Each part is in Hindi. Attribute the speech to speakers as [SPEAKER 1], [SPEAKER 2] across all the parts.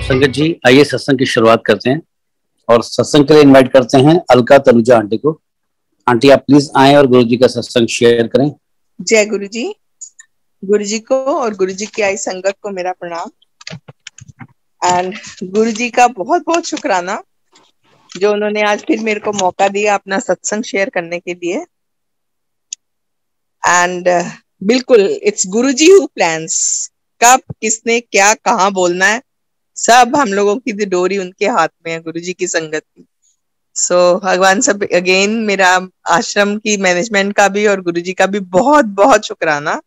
[SPEAKER 1] संगत जी, आइए सत्संग की शुरुआत करते हैं और सत्संग के लिए इनवाइट करते हैं अलका तनुजा आंटी को। आंटी आप प्लीज आए और गुरु जी का सत्संग शेयर करें।
[SPEAKER 2] जय गुरु जी। गुरु जी को और गुरु जी की आई संगत को मेरा प्रणाम एंड गुरु जी का बहुत बहुत शुक्राना जो उन्होंने आज फिर मेरे को मौका दिया अपना सत्संग शेयर करने के लिए। एंड बिल्कुल it's Guru ji who plans, कब किसने क्या कहाँ बोलना है सब हम लोगों की डोरी उनके हाथ में है, गुरु जी की संगत की। सो भगवान सब अगेन मेरा आश्रम की मैनेजमेंट का भी और गुरु जी का भी बहुत बहुत शुक्राना।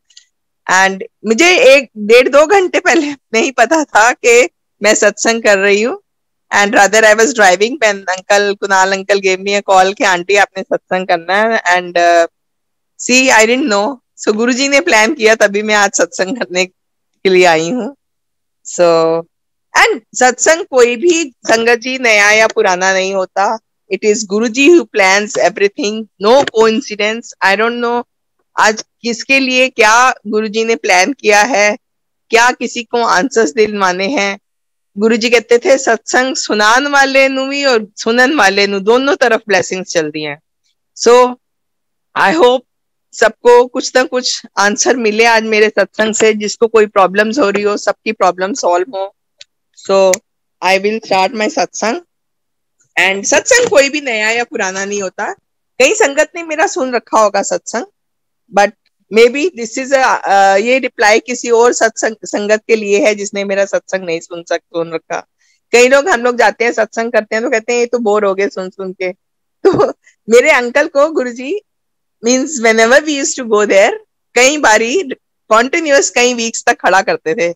[SPEAKER 2] एंड मुझे 1-1.5-2 घंटे पहले नहीं पता था कि मैं सत्संग कर रही हूँ। And rather I was driving when uncle Kunal uncle gave me a call कि आंटी आपने सत्संग करना है। And see I didn't know, so Guruji ने प्लान किया तभी मैं आज सत्संग करने के लिए आई हूँ। सो एंड सत्संग कोई भी संगत जी नया या पुराना नहीं होता, it is Guruji who plans everything, no coincidence. I don't know आज किसके लिए क्या गुरुजी ने प्लान किया है, क्या किसी को आंसर्स दिलवाने हैं। गुरुजी कहते थे सत्संग सुनान वाले नु भी और सुनन वाले नु दोनों तरफ ब्लेसिंग्स चल रही हैं। सो आई होप सबको कुछ ना कुछ आंसर मिले आज मेरे सत्संग से, जिसको कोई प्रॉब्लम्स हो रही हो सबकी प्रॉब्लम सॉल्व हो। सो आई विल स्टार्ट माय सत्संग। एंड सत्संग कोई भी नया या पुराना नहीं होता, कई संगत ने मेरा सुन रखा होगा सत्संग, but may be this is ये रिप्लाई किसी और सत्संग संगत के लिए है जिसने मेरा सत्संग नहीं सुन रखा। कई लोग हम लोग जाते हैं सत्संग करते हैं तो कहते हैं ये तो बोर हो गए सुन सुन के। तो मेरे अंकल को Guruji means whenever we used to go there, कई बारी कॉन्टिन्यूअस कई वीक्स तक खड़ा करते थे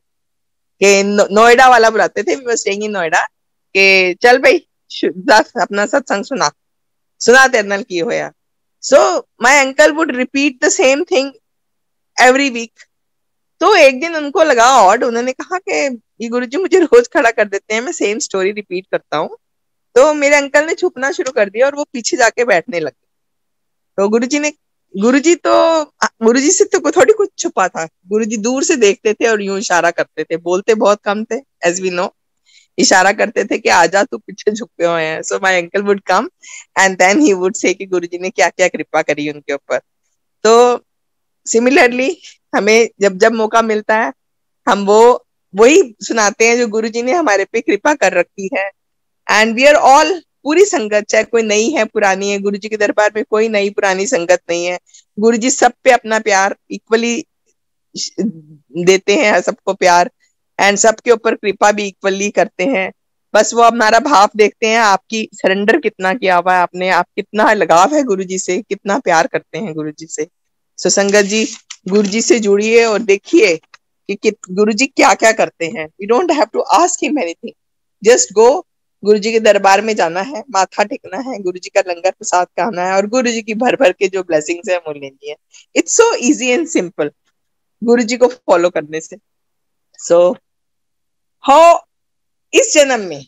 [SPEAKER 2] कि नोएडा वाला बुलाते थे, we were staying in Noida, कि चल भाई अपना सत्संग सुना तेरे नाल की होया। So my uncle would repeat the same thing every week. तो एक दिन उनको लगा ऑड, उन्होंने कहा कि ये गुरुजी मुझे रोज खड़ा कर देते हैं, मैं सेम स्टोरी रिपीट करता हूँ। तो मेरे अंकल ने छुपना शुरू कर दिया और वो पीछे जाके बैठने लगे। तो गुरुजी से तो थोड़ी कुछ छुपा था, गुरुजी दूर से देखते थे और यूं इशारा करते थे, बोलते बहुत कम थे एज वी नो, इशारा करते थे कि आजा तू पीछे झुके हुए हैं। So my uncle would come and then he would say कि गुरुजी ने क्या क्या कृपा करी उनके ऊपर। तो सिमिलरली हमें जब जब मौका मिलता है हम वही सुनाते हैं जो गुरुजी ने हमारे पे कृपा कर रखी है। एंड वी आर ऑल, पूरी संगत, चाहे कोई नई है पुरानी है, गुरुजी के दरबार में कोई नई पुरानी संगत नहीं है। गुरुजी सब पे अपना प्यार इक्वली देते हैं, सबको प्यार, एंड सबके ऊपर कृपा भी इक्वली करते हैं। बस वो हमारा भाव देखते हैं, आपकी सरेंडर कितना किया हुआ है आपने, आप कितना लगाव है गुरुजी से, कितना प्यार करते हैं गुरुजी से। सो संगत जी गुरुजी से जुड़िए और देखिए कि गुरुजी क्या क्या करते हैं। We don't have to ask him anything, just go, Guruji के दरबार में जाना है, माथा टेकना है, गुरुजी का लंगर प्रसाद खाना है और गुरुजी की भर भर के जो ब्लेसिंग्स है वो लेनी है। It's so easy and simple Guruji को फॉलो करने से। सो हाउ इस जन्म में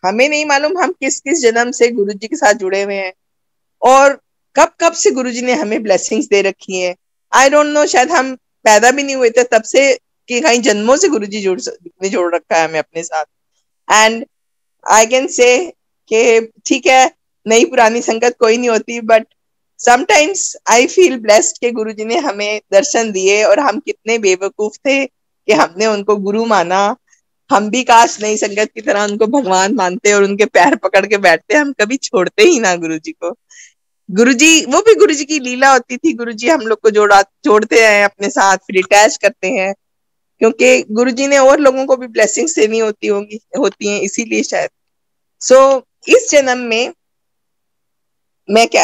[SPEAKER 2] हमें नहीं मालूम हम किस किस जन्म से गुरुजी के साथ जुड़े हुए हैं और कब कब से गुरुजी ने हमें ब्लेसिंग्स दे रखी है। आई डोंट नो, शायद हम पैदा भी नहीं हुए थे तब से कि कई जन्मों से गुरुजी जोड़ रखा है हमें अपने साथ। एंड आई कैन से कि ठीक है नई पुरानी संगत कोई नहीं होती, but sometimes I feel blessed कि गुरुजी ने हमें दर्शन दिए और हम कितने बेवकूफ थे कि हमने उनको गुरु माना। हम भी काश नई संगत की तरह उनको भगवान मानते और उनके पैर पकड़ के बैठते, हम कभी छोड़ते ही ना गुरुजी को। गुरुजी, वो भी गुरुजी की लीला होती थी, गुरुजी हम लोग को जोड़ते हैं अपने साथ, फिर अटैच करते हैं, क्योंकि गुरुजी ने और लोगों को भी ब्लेसिंग्स देनी होती हैं इसीलिए शायद। सो इस जन्म में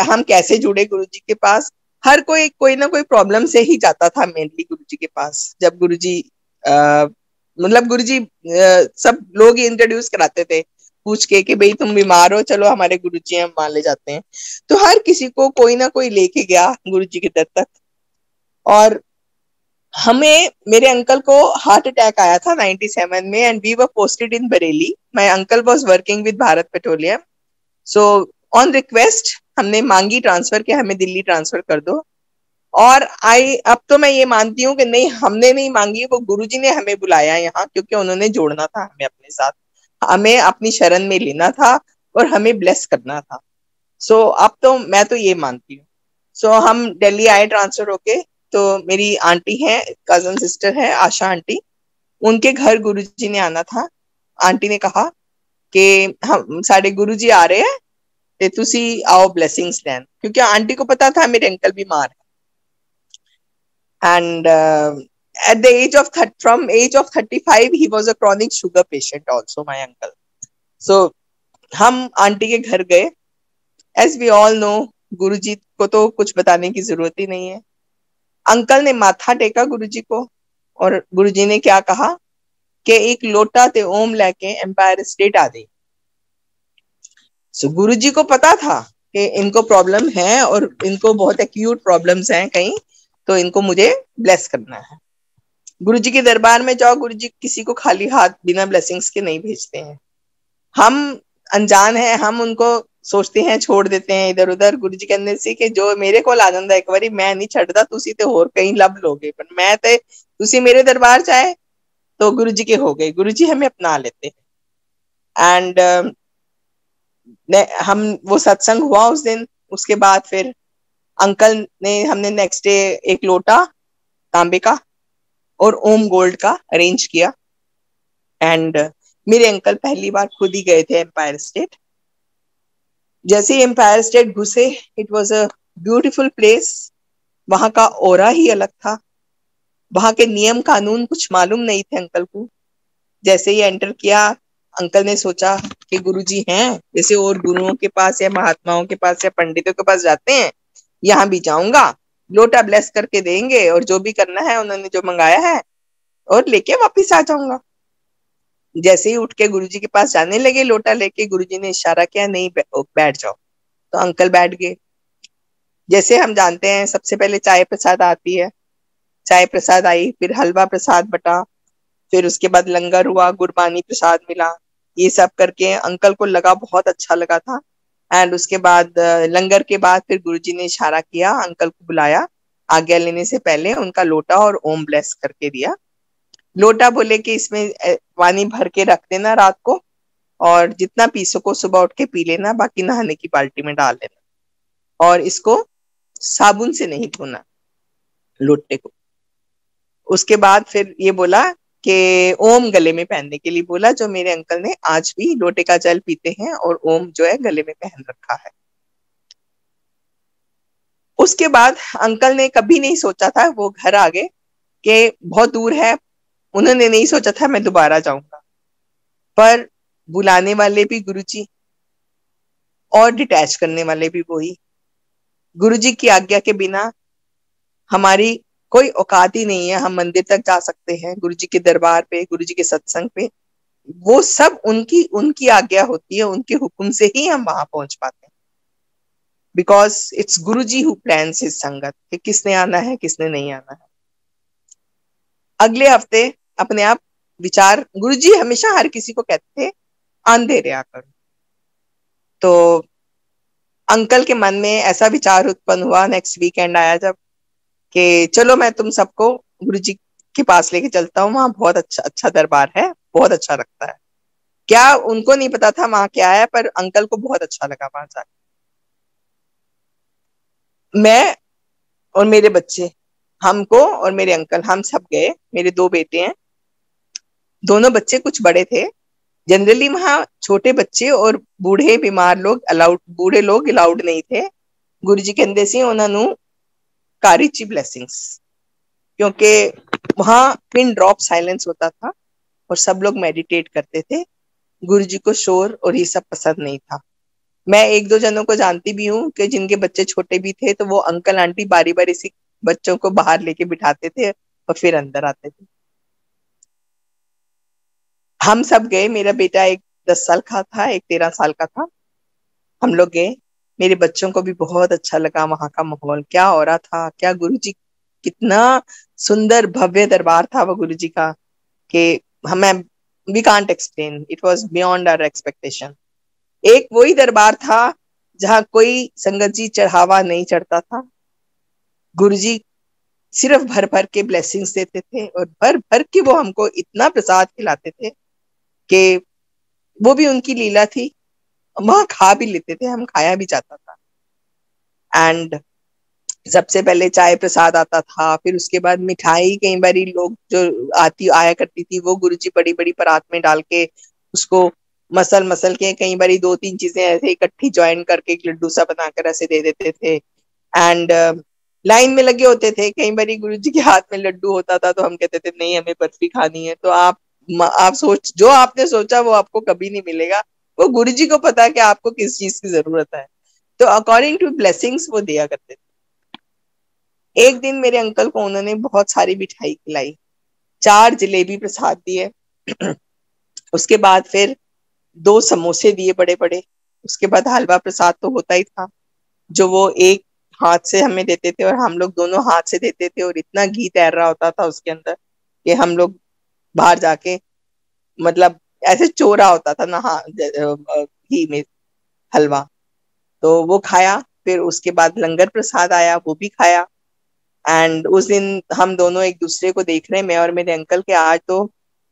[SPEAKER 2] हम कैसे जुड़े गुरुजी के पास। हर कोई ना कोई प्रॉब्लम से ही जाता था मेनली गुरुजी के पास। जब गुरुजी मतलब गुरुजी सब लोग ही इंट्रोड्यूस कराते थे पूछ के कि भाई तुम बीमार हो, चलो हमारे गुरुजी हम मान ले जाते हैं। तो हर किसी को कोई ना कोई लेके गया गुरुजी के दर तक। और हमें, मेरे अंकल को हार्ट अटैक आया था 97 में and we were posted in Bareilly. My uncle was working with Bharat Petroleum. So on request हमने मांगी ट्रांसफर के हमें दिल्ली ट्रांसफर कर दो। और अब तो मैं ये मानती हूँ कि नहीं, हमने नहीं मांगी, वो गुरुजी ने हमें बुलाया यहाँ, क्योंकि उन्होंने जोड़ना था हमें अपने साथ। हमें अपनी शरण में लेना था और हमें ब्लेस करना था। सो अब तो मैं तो ये मानती हूँ। सो हम दिल्ली आए ट्रांसफर होके, तो मेरी आंटी है, कजन सिस्टर है आशा आंटी, उनके घर गुरुजी ने आना था। आंटी ने कहा कि हम साढ़े गुरुजी आ रहे हैं ते तुसी आओ ब्लेसिंग्स लैन, क्योंकि आंटी को पता था मेरे अंकल बीमार है। And at the age of from age of 35 he was a chronic sugar patient also, my uncle. So हम आंटी के घर गए। एज वी ऑल नो, गुरुजी को तो कुछ बताने की जरूरत ही नहीं है। अंकल ने माथा टेका गुरुजी को, और गुरुजी ने क्या कहा कि एक लोटा ते ओम लेके एम्पायर स्टेट आ गई। सो गुरुजी को पता था कि इनको प्रॉब्लम है और इनको बहुत एक्यूट प्रॉब्लम्स हैं कहीं, तो इनको मुझे ब्लेस करना है। गुरुजी के दरबार में जाओ, गुरुजी किसी को खाली हाथ बिना ब्लेसिंग्स के नहीं भेजते हैं। हम अनजान है, हम उनको सोचते हैं छोड़ देते हैं इधर उधर। गुरुजी कहने से कि जो मेरे को आ जाता एक बारी, मैं नहीं छड़ता, तुसी ते होर कहीं लब लोगे, पर मैं ते तुसी मेरे दरबार चाहे तो गुरुजी के हो गए। गुरुजी हमें अपना लेते हैं। एंड हम वो सत्संग हुआ उस दिन। उसके बाद फिर अंकल ने, हमने नेक्स्ट डे एक लोटा तांबे का और ओम गोल्ड का अरेंज किया। एंड मेरे अंकल पहली बार खुद ही गए थे एम्पायर स्टेट। जैसे ही एम्पायर स्टेट घुसे, it was a beautiful place. वहां का ओरा ही अलग था। वहां के नियम कानून कुछ मालूम नहीं थे अंकल को। जैसे ही एंटर किया, अंकल ने सोचा कि गुरुजी हैं, जैसे और गुरुओं के पास या महात्माओं के पास या पंडितों के पास जाते हैं, यहाँ भी जाऊंगा, लोटा ब्लेस करके देंगे और जो भी करना है उन्होंने जो मंगाया है और लेके वापिस आ जाऊंगा। जैसे ही उठ के गुरुजी के पास जाने लगे लोटा लेके, गुरुजी ने इशारा किया, नहीं बैठ जाओ। तो अंकल बैठ गए। जैसे हम जानते हैं सबसे पहले चाय प्रसाद आती है, चाय प्रसाद आई, फिर हलवा प्रसाद बटा, फिर उसके बाद लंगर हुआ, गुरबानी प्रसाद मिला। ये सब करके अंकल को लगा, बहुत अच्छा लगा था। एंड उसके बाद लंगर के बाद फिर गुरुजी ने इशारा किया, अंकल को बुलाया। आज्ञा लेने से पहले उनका लोटा और ओम ब्लेस करके दिया। लोटा बोले कि इसमें पानी भर के रख देना रात को, और जितना पी सको सुबह उठ के पी लेना, बाकी नहाने की बाल्टी में डाल लेना, और इसको साबुन से नहीं धोना लोटे को। उसके बाद फिर ये बोला कि ओम गले में पहनने के लिए बोला, जो मेरे अंकल ने आज भी लोटे का जल पीते हैं और ओम जो है गले में पहन रखा है। उसके बाद अंकल ने कभी नहीं सोचा था, वो घर आ गए कि बहुत दूर है, उन्होंने नहीं सोचा था मैं दोबारा जाऊंगा। पर बुलाने वाले भी गुरुजी और डिटैच करने वाले भी वही। गुरुजी की आज्ञा के बिना हमारी कोई औकात ही नहीं है। हम मंदिर तक जा सकते हैं, गुरुजी के दरबार पे, गुरुजी के सत्संग पे, वो सब उनकी उनकी आज्ञा होती है, उनके हुक्म से ही हम वहां पहुंच पाते हैं। Because it's Guruji who plans his संगत, कि किसने आना है किसने नहीं आना है। अगले हफ्ते अपने आप विचार, गुरुजी हमेशा हर किसी को कहते थे अंधेरे आकर। तो अंकल के मन में ऐसा विचार उत्पन्न हुआ, नेक्स्ट वीकेंड आया जब, कि चलो मैं तुम सबको गुरुजी के पास लेके चलता हूँ, वहां बहुत अच्छा अच्छा दरबार है, बहुत अच्छा लगता है। क्या उनको नहीं पता था वहां क्या है, पर अंकल को बहुत अच्छा लगा वहां जाकर। मैं और मेरे बच्चे, हमको और मेरे अंकल, हम सब गए। मेरे दो बेटे हैं, दोनों बच्चे कुछ बड़े थे। जनरली वहां छोटे बच्चे और बूढ़े बीमार लोग अलाउड, बूढ़े लोग अलाउड नहीं थे। गुरुजी कहते सी उन्होंने कारी ची ब्लेसिंग्स, क्योंकि वहां पिन ड्रॉप साइलेंस होता था और सब लोग मेडिटेट करते थे। गुरुजी को शोर और ये सब पसंद नहीं था। मैं एक दो जनों को जानती भी हूँ कि जिनके बच्चे छोटे भी थे, तो वो अंकल आंटी बारी बारी से बच्चों को बाहर लेके बिठाते थे और फिर अंदर आते थे। हम सब गए। मेरा बेटा एक 10 साल का था, एक 13 साल का था। हम लोग गए। मेरे बच्चों को भी बहुत अच्छा लगा वहां का माहौल, क्या हो रहा था, क्या गुरुजी, कितना सुंदर भव्य दरबार था वो गुरुजी का, कि हमें, we can't explain, it was beyond our expectation. एक वही दरबार था जहां कोई संगत जी चढ़ावा नहीं चढ़ता था। गुरुजी सिर्फ भर भर के ब्लेसिंग्स देते थे, और भर भर के वो हमको इतना प्रसाद खिलाते थे कि वो भी उनकी लीला थी। वहां खा भी लेते थे हम, खाया भी जाता था। एंड सबसे पहले चाय प्रसाद आता था, फिर उसके बाद मिठाई कई बारी लोग जो आया करती थी वो गुरुजी बड़ी बड़ी परात में डाल के उसको मसल मसल के कई बारी 2-3 चीजें ऐसे इकट्ठी ज्वाइन करके एक लड्डू सा बनाकर ऐसे दे देते थे। एंड लाइन में लगे होते थे, कई बारी गुरुजी के हाथ में लड्डू होता था तो हम कहते थे नहीं हमें बर्फी खानी है, तो आप सोच जो आपने सोचा वो आपको कभी नहीं मिलेगा, वो गुरुजी को पता है कि आपको किस चीज की जरूरत है। तो अकॉर्डिंग टू ब्लेसिंग्स वो दिया करते थे। एक दिन मेरे अंकल को उन्होंने बहुत सारी मिठाई खिलाई, 4 जलेबी प्रसाद दिए उसके बाद फिर 2 समोसे दिए बड़े बड़े, उसके बाद हलवा प्रसाद तो होता ही था जो वो एक हाथ से हमें देते थे और हम लोग दोनों हाथ से देते थे, और इतना घी तैर रहा होता था उसके अंदर कि हम लोग बाहर जाके मतलब ऐसे चोरा होता था ना घी में हलवा, तो वो खाया। फिर उसके बाद लंगर प्रसाद आया, वो भी खाया। एंड उस दिन हम दोनों एक दूसरे को देख रहे हैं, मैं और मेरे अंकल के आज तो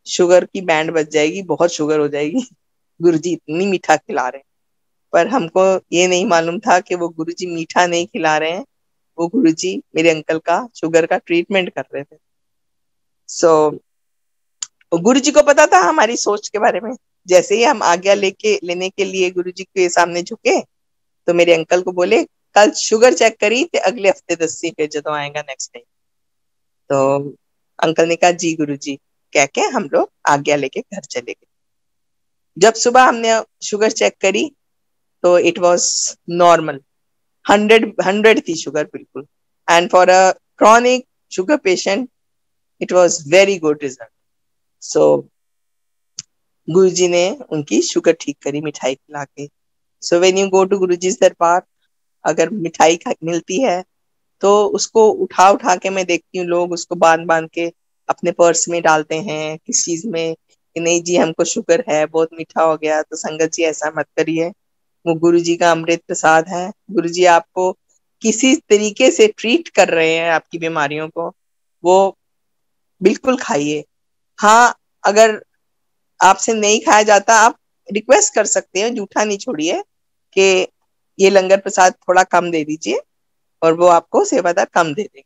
[SPEAKER 2] शुगर की बैंड बज जाएगी, बहुत शुगर हो जाएगी गुरुजी इतनी मीठा खिला रहे हैं। पर हमको ये नहीं मालूम था कि वो गुरुजी मीठा नहीं खिला रहे हैं, वो गुरुजी मेरे अंकल का शुगर का ट्रीटमेंट कर रहे थे। सो गुरुजी को पता था हमारी सोच के बारे में। जैसे ही हम आज्ञा लेने के लिए गुरुजी के सामने झुके तो मेरे अंकल को बोले कल शुगर चेक करी ते अगले हफ्ते दसी पे जो आएगा नेक्स्ट टाइम। तो अंकल ने कहा जी गुरुजी कह के हम लोग आज्ञा लेके घर चले गए। जब सुबह हमने शुगर चेक करी तो इट वाज नॉर्मल, 100 थी शुगर बिल्कुल। And for a chronic sugar patient it was very good result. So Guruji ने उनकी शुगर ठीक करी मिठाई खिला के। So when you go to Guruji's दरबार, अगर मिठाई मिलती है तो उसको उठा उठा के मैं देखती हूँ लोग उसको बांध बांध के अपने पर्स में डालते हैं किस चीज में कि नहीं जी हमको शुगर है, बहुत मीठा हो गया। तो संगत जी ऐसा मत करिए, वो गुरु जी का अमृत प्रसाद है। गुरु जी आपको किसी तरीके से ट्रीट कर रहे हैं आपकी बीमारियों को, वो बिल्कुल खाइए। हाँ, अगर आपसे नहीं खाया जाता आप रिक्वेस्ट कर सकते हैं, जूठा नहीं छोड़िए कि ये लंगर प्रसाद थोड़ा कम दे दीजिए, और वो आपको सेवादार कम दे देंगे,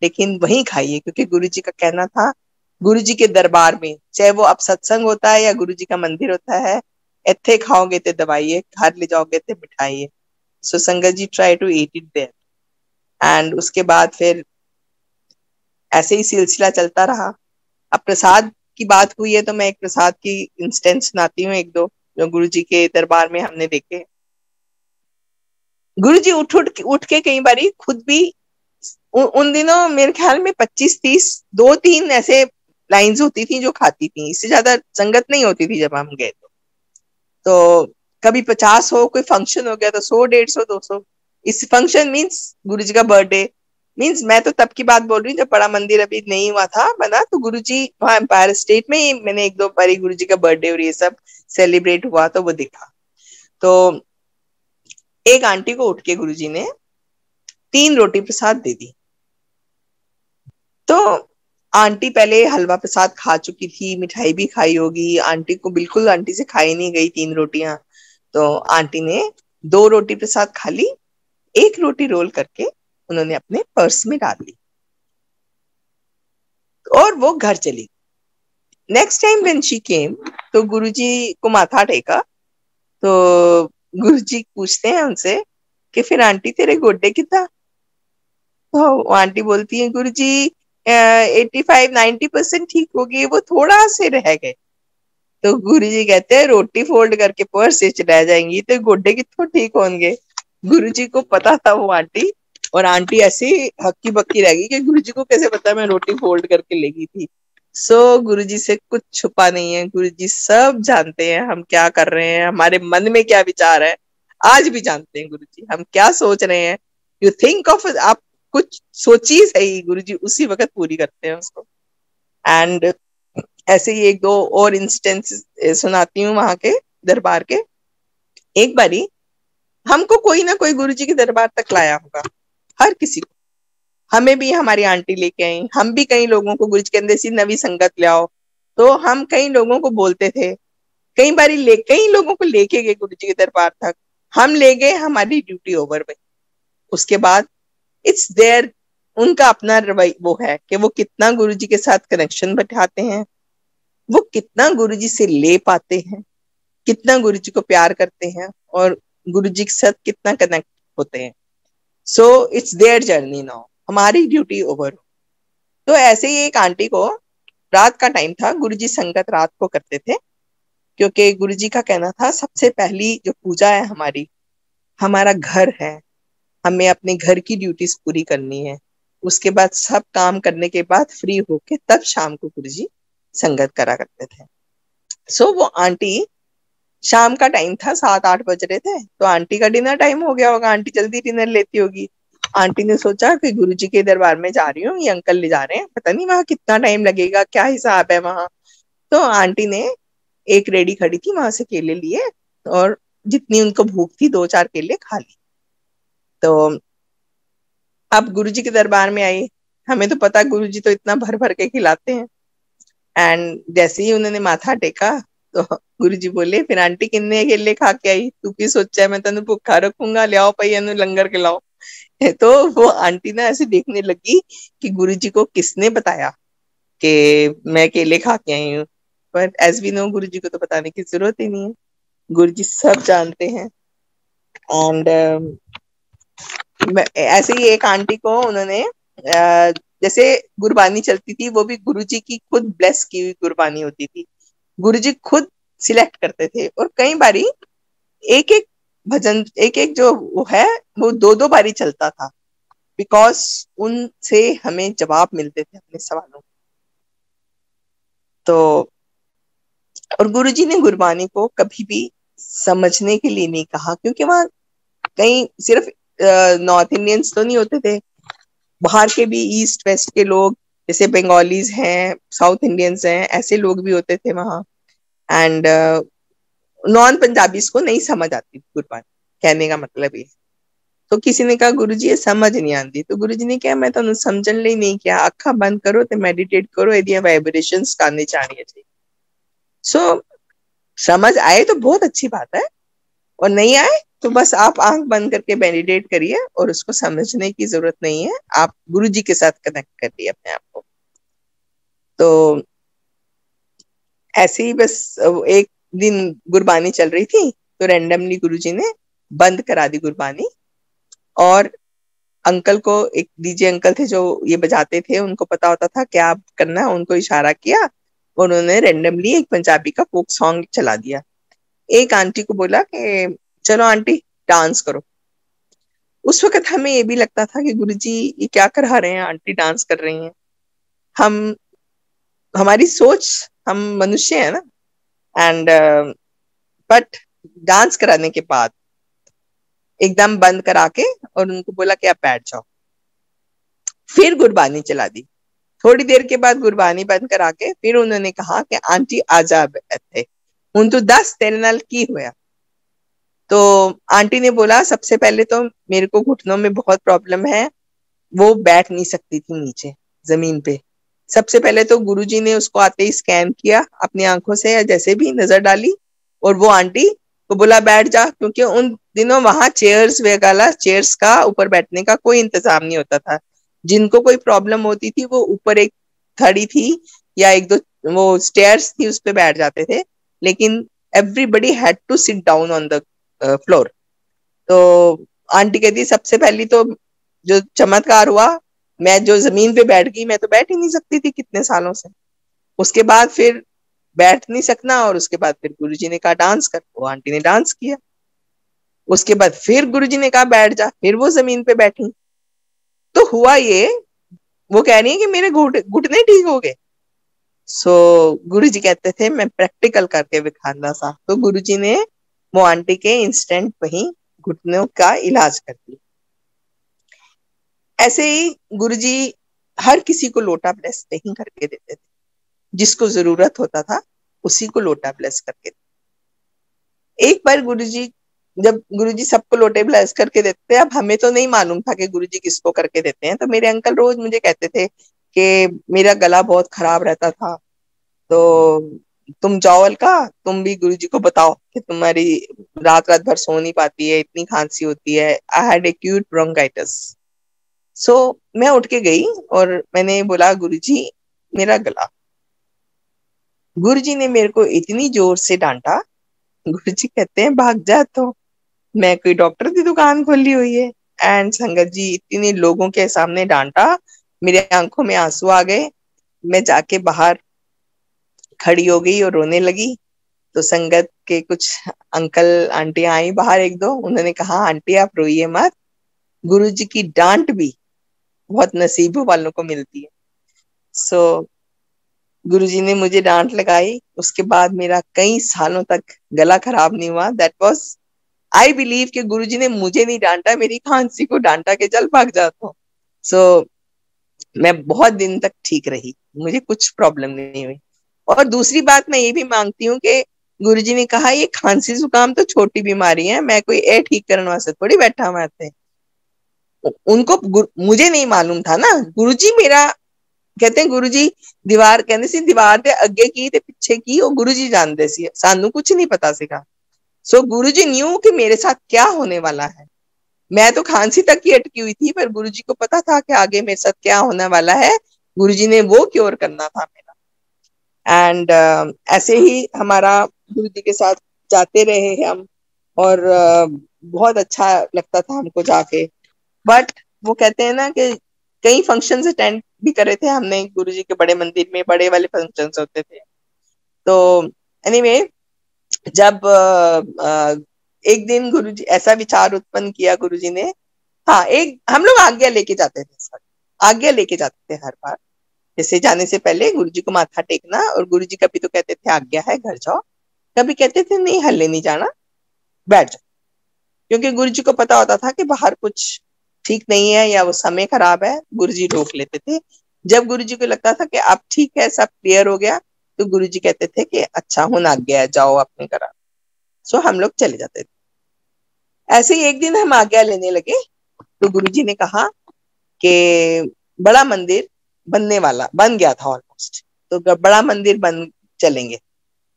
[SPEAKER 2] लेकिन वहीं खाइए क्योंकि गुरुजी का कहना था गुरुजी के दरबार में चाहे वो अब सत्संग होता है या गुरुजी का मंदिर होता है, इत्थे खाओगे ते दबाइए, घर ले जाओगे ते बिठाइए। सो संगत जी try to eat it there. And उसके बाद फिर ऐसे ही सिलसिला चलता रहा। अब प्रसाद की बात हुई है तो मैं एक प्रसाद की इंस्टेंस सुनाती हूँ, एक दो जो गुरुजी के दरबार में हमने देखे। गुरुजी उठ के कई बारी खुद भी उन दिनों मेरे ख्याल में 25-30 2-3 ऐसे लाइंस होती थी जो खाती थी, इससे ज्यादा संगत नहीं होती थी जब हम गए। तो कभी 50 हो, कोई फंक्शन हो गया तो 100, 150, 200। इस फंक्शन मीन्स गुरुजी का बर्थडे मीन्स, मैं तो तब की बात बोल रही हूँ जब बड़ा मंदिर अभी नहीं हुआ था बना, तो गुरुजी वहां एम्पायर स्टेट में ही मैंने 1-2 बारी गुरुजी का बर्थडे और ये सब सेलिब्रेट हुआ तो वो देखा। तो एक आंटी को उठ के गुरुजी ने 3 रोटी प्रसाद दे दी। तो आंटी पहले हलवा प्रसाद खा चुकी थी, मिठाई भी खाई होगी, आंटी को बिल्कुल आंटी से खाई नहीं गई 3 रोटियां। तो आंटी ने 2 रोटी प्रसाद खा ली, 1 रोटी रोल करके उन्होंने अपने पर्स में डाल ली और वो घर चली। Next time when she came तो गुरुजी को माथा टेका, तो गुरुजी पूछते हैं उनसे कि फिर आंटी तेरे गोड्डे कितना? तो आंटी बोलती है गुरुजी 85-90% ठीक हो गई, वो थोड़ा से रह गए। तो गुरुजी कहते हैं रोटी फोल्ड करके पर्स से रह जाएंगी तो गोड्डे कितों ठीक होंगे। गुरुजी को पता था वो आंटी, और आंटी ऐसी हक्की बक्की रह गई कि गुरुजी को कैसे पता मैं रोटी फोल्ड करके ले गई थी। सो गुरुजी से कुछ छुपा नहीं है, गुरुजी सब जानते हैं हम क्या कर रहे हैं, हमारे मन में क्या विचार है, आज भी जानते हैं गुरुजी हम क्या सोच रहे हैं। यू थिंक ऑफ, आप कुछ सोचिए सही, गुरुजी उसी वक्त पूरी करते हैं उसको। एंड ऐसे ही 1-2 और इंस्टेंस सुनाती हूँ वहां के दरबार के। एक बारी हमको कोई ना कोई गुरुजी के दरबार तक लाया होगा, हर किसी को, हमें भी हमारी आंटी लेके आई, हम भी कई लोगों को गुरुजी के अंदर सी नवी संगत ले आओ, तो हम कई लोगों को बोलते थे कई बारी कई लोगों को लेके गए गुरुजी के दरबार तक, हम ले गए, हमारी ड्यूटी ओवर में। उसके बाद इट्स देयर, उनका अपना वो है कि वो कितना गुरुजी के साथ कनेक्शन बैठाते हैं, वो कितना गुरुजी से ले पाते हैं, कितना गुरुजी को प्यार करते हैं और गुरुजी के साथ कितना कनेक्ट होते हैं। So it's their journey now, हमारी ड्यूटी ओवर। तो ऐसे ही एक आंटी को रात का टाइम था, गुरुजी संगत रात को करते थे, क्योंकि गुरुजी का कहना था सबसे पहली जो पूजा है हमारी, हमारा घर है, हमें अपने घर की ड्यूटीज पूरी करनी है। उसके बाद सब काम करने के बाद फ्री होके तब शाम को गुरुजी संगत करा करते थे। सो वो आंटी, शाम का टाइम था, 7-8 बज रहे थे, तो आंटी का डिनर टाइम हो गया होगा, आंटी जल्दी डिनर लेती होगी। आंटी ने सोचा कि गुरुजी के दरबार में जा रही हूँ, ये अंकल ले जा रहे हैं, पता नहीं वहां कितना टाइम लगेगा, क्या हिसाब है वहां। तो आंटी ने एक रेडी खड़ी थी, वहां से केले लिए और जितनी उनको भूख थी 2-4 केले खा ली। तो अब गुरुजी के दरबार में आई, हमें तो पता गुरुजी तो इतना भर भर के खिलाते हैं। एंड जैसे ही उन्होंने माथा टेका तो गुरुजी बोले, फिर आंटी किन्ने केले खा के आई, तू की सोचा है मैं तेन भुखा रखूंगा, लियाओ भैया लंगर खिलाओ। तो वो आंटी ना ऐसे देखने लगी कि गुरुजी को किसने बताया कि मैं केले खा के आई हूँ। पर एज वी नो, गुरुजी को तो बताने की जरूरत ही नहीं है, गुरुजी सब जानते हैं। एंड ऐसे ही एक आंटी को उन्होंने जैसे गुरबानी चलती थी, वो भी गुरुजी की खुद ब्लेस की हुई गुरबानी होती थी, गुरुजी खुद सिलेक्ट करते थे। और कई बारी एक एक भजन, एक एक जो वो है, वो 2-2 बारी चलता था, बिकॉज उनसे हमें जवाब मिलते थे अपने सवालों। तो और गुरुजी ने गुरबानी को कभी भी समझने के लिए नहीं कहा, क्योंकि वहां कहीं सिर्फ नॉर्थ इंडियंस तो नहीं होते थे, बाहर के भी, ईस्ट वेस्ट के लोग, जैसे बंगालीज हैं, साउथ इंडियंस हैं, ऐसे लोग भी होते थे वहां। एंड नॉन पंजाबीज को नहीं समझ आती गुरबानी, कहने का मतलब ये। तो किसी ने कहा गुरुजी ये समझ नहीं आती, तो गुरुजी ने कहा मैं तुहानू समझण लई नहीं किया, अखा बंद करो ते मेडिटेट करो, एदियां वाइब्रेशंस काने च आनियां चाहिए। सो समझ आए तो बहुत अच्छी बात है, और नहीं आए तो बस आप आंख बंद करके मेडिटेट करिए, और उसको समझने की जरूरत नहीं है, आप गुरुजी के साथ कनेक्ट करिए अपने आप को। तो ऐसे ही बस एक दिन गुरबानी चल रही थी, तो रैंडमली गुरुजी ने बंद करा दी गुरबानी, और अंकल को, एक डीजे अंकल थे जो ये बजाते थे, उनको पता होता था क्या करना है, उनको इशारा किया, उन्होंने रैंडमली एक पंजाबी का फोक सॉन्ग चला दिया। एक आंटी को बोला कि चलो आंटी डांस करो। उस वक्त हमें ये भी लगता था कि गुरुजी ये क्या करा रहे हैं, आंटी डांस कर रही हैं। हम, हमारी सोच, हम मनुष्य है ना। एंड बट डांस कराने के बाद एकदम बंद करा के और उनको बोला कि आप बैठ जाओ, फिर गुरबानी चला दी। थोड़ी देर के बाद गुरबानी बंद करा के फिर उन्होंने कहा कि आंटी आजा बैठे, हूं तू दस तेरे नाल की होया। तो आंटी ने बोला सबसे पहले तो मेरे को घुटनों में बहुत प्रॉब्लम है, वो बैठ नहीं सकती थी नीचे जमीन पे। सबसे पहले तो गुरुजी ने उसको आते ही स्कैन किया अपनी आंखों से, या जैसे भी नजर डाली, और वो आंटी को बोला बैठ जा, क्योंकि उन दिनों वहां चेयर्स वगैरह, चेयर्स का ऊपर बैठने का कोई इंतजाम नहीं होता था। जिनको कोई प्रॉब्लम होती थी वो ऊपर एक थड़ी थी या एक दो वो स्टेयर्स थी, उस पे बैठ जाते थे, लेकिन everybody had to sit down on the floor. तो आंटी कहती सबसे पहली तो जो चमत्कार हुआ, मैं जो जमीन पे बैठ गई, मैं तो बैठ ही नहीं सकती थी कितने सालों से। उसके बाद फिर बैठ नहीं सकना, और उसके बाद फिर गुरुजी ने कहा डांस कर, वो आंटी ने डांस किया। उसके बाद फिर गुरुजी ने कहा बैठ जा, फिर वो जमीन पे बैठी। तो हुआ ये, वो कह रही है कि मेरे घुटने ठीक हो गए। सो गुरुजी कहते थे मैं प्रैक्टिकल करके दिखाना था, तो गुरुजी ने वो आंटी के इंस्टेंट वहीं घुटनों का इलाज कर दिया। ऐसे ही गुरुजी हर किसी को लोटा ब्लेस नहीं करके देते थे, जिसको जरूरत होता था उसी को लोटा ब्लेस करके देते। एक बार जब गुरुजी सबको लोटे ब्लेस करके देते, अब हमें तो नहीं मालूम था कि गुरुजी किसको करके देते हैं। तो मेरे अंकल रोज मुझे कहते थे कि मेरा गला बहुत खराब रहता था, तो तुम जाओ अलका, तुम भी गुरुजी को बताओ कि तुम्हारी रात रात भर सो नहीं पाती है, इतनी खांसी होती है। I had acute bronchitis. So मैं उठ के गई और मैंने बोला गुरुजी मेरा गला। गुरुजी ने मेरे को इतनी जोर से डांटा। गुरुजी कहते हैं भाग जा, तो मैं कोई डॉक्टर की दुकान खोली हुई है। एंड संगत जी इतने लोगों के सामने डांटा, मेरे आंखों में आंसू आ गए। मैं जाके बाहर खड़ी हो गई और रोने लगी। तो संगत के कुछ अंकल आंटी आई बाहर, एक दो, उन्होंने कहा आंटी आप रोइए मत, गुरुजी की डांट भी बहुत नसीब वालों को मिलती है। सो गुरुजी ने मुझे डांट लगाई, उसके बाद मेरा कई सालों तक गला खराब नहीं हुआ। दैट वाज, आई बिलीव कि गुरुजी ने मुझे नहीं डांटा, मेरी खांसी को डांटा के चल भाग जाता हूँ। सो मैं बहुत दिन तक ठीक रही, मुझे कुछ प्रॉब्लम नहीं हुई। और दूसरी बात मैं ये भी मांगती हूँ कि गुरुजी ने कहा ये खांसी जुकाम तो छोटी बीमारी है, मैं कोई ए ठीक करने वास्ते थोड़ी बैठा हुआ थे। उनको मुझे नहीं मालूम था ना, गुरुजी मेरा कहते हैं गुरुजी दीवार कहते सी दीवार दे अगे की ते पिछे की वो गुरुजी जानते सी, सानू कुछ नहीं पता सीगा। सो गुरुजी न्यू कि मेरे साथ क्या होने वाला है। मैं तो खांसी तक ही अटकी हुई थी, पर गुरुजी को पता था कि आगे मेरे साथ क्या होने वाला है। गुरुजी ने वो क्योर करना था मेरा। एंड ऐसे ही हमारा गुरुजी के साथ जाते रहे हम, और बहुत अच्छा लगता था हमको जाके। बट वो कहते हैं ना कि कई फंक्शंस अटेंड भी करे थे हमने गुरुजी के बड़े मंदिर में, बड़े वाले फंक्शंस होते थे। तो एनीवे जब एक दिन गुरुजी ऐसा विचार उत्पन्न किया गुरुजी ने। हाँ, एक हम लोग आज्ञा लेके जाते थे सर, आज्ञा लेके जाते थे हर बार। जैसे जाने से पहले गुरुजी को माथा टेकना, और गुरुजी कभी तो कहते थे आज्ञा है घर जाओ, कभी कहते थे नहीं हल्ले नहीं जाना, बैठ जाओ। क्योंकि गुरुजी को पता होता था कि बाहर कुछ ठीक नहीं है या वो समय खराब है, गुरुजी रोक लेते थे। जब गुरुजी को लगता था कि अब ठीक है, सब क्लियर हो गया, तो गुरुजी कहते थे कि अच्छा हूं आज्ञा है, जाओ अपने घर। सो हम लोग चले जाते थे। ऐसे ही एक दिन हम आज्ञा लेने लगे, तो गुरुजी ने कहा कि बड़ा मंदिर बनने वाला बन गया था ऑलमोस्ट, तो बड़ा मंदिर बन चलेंगे।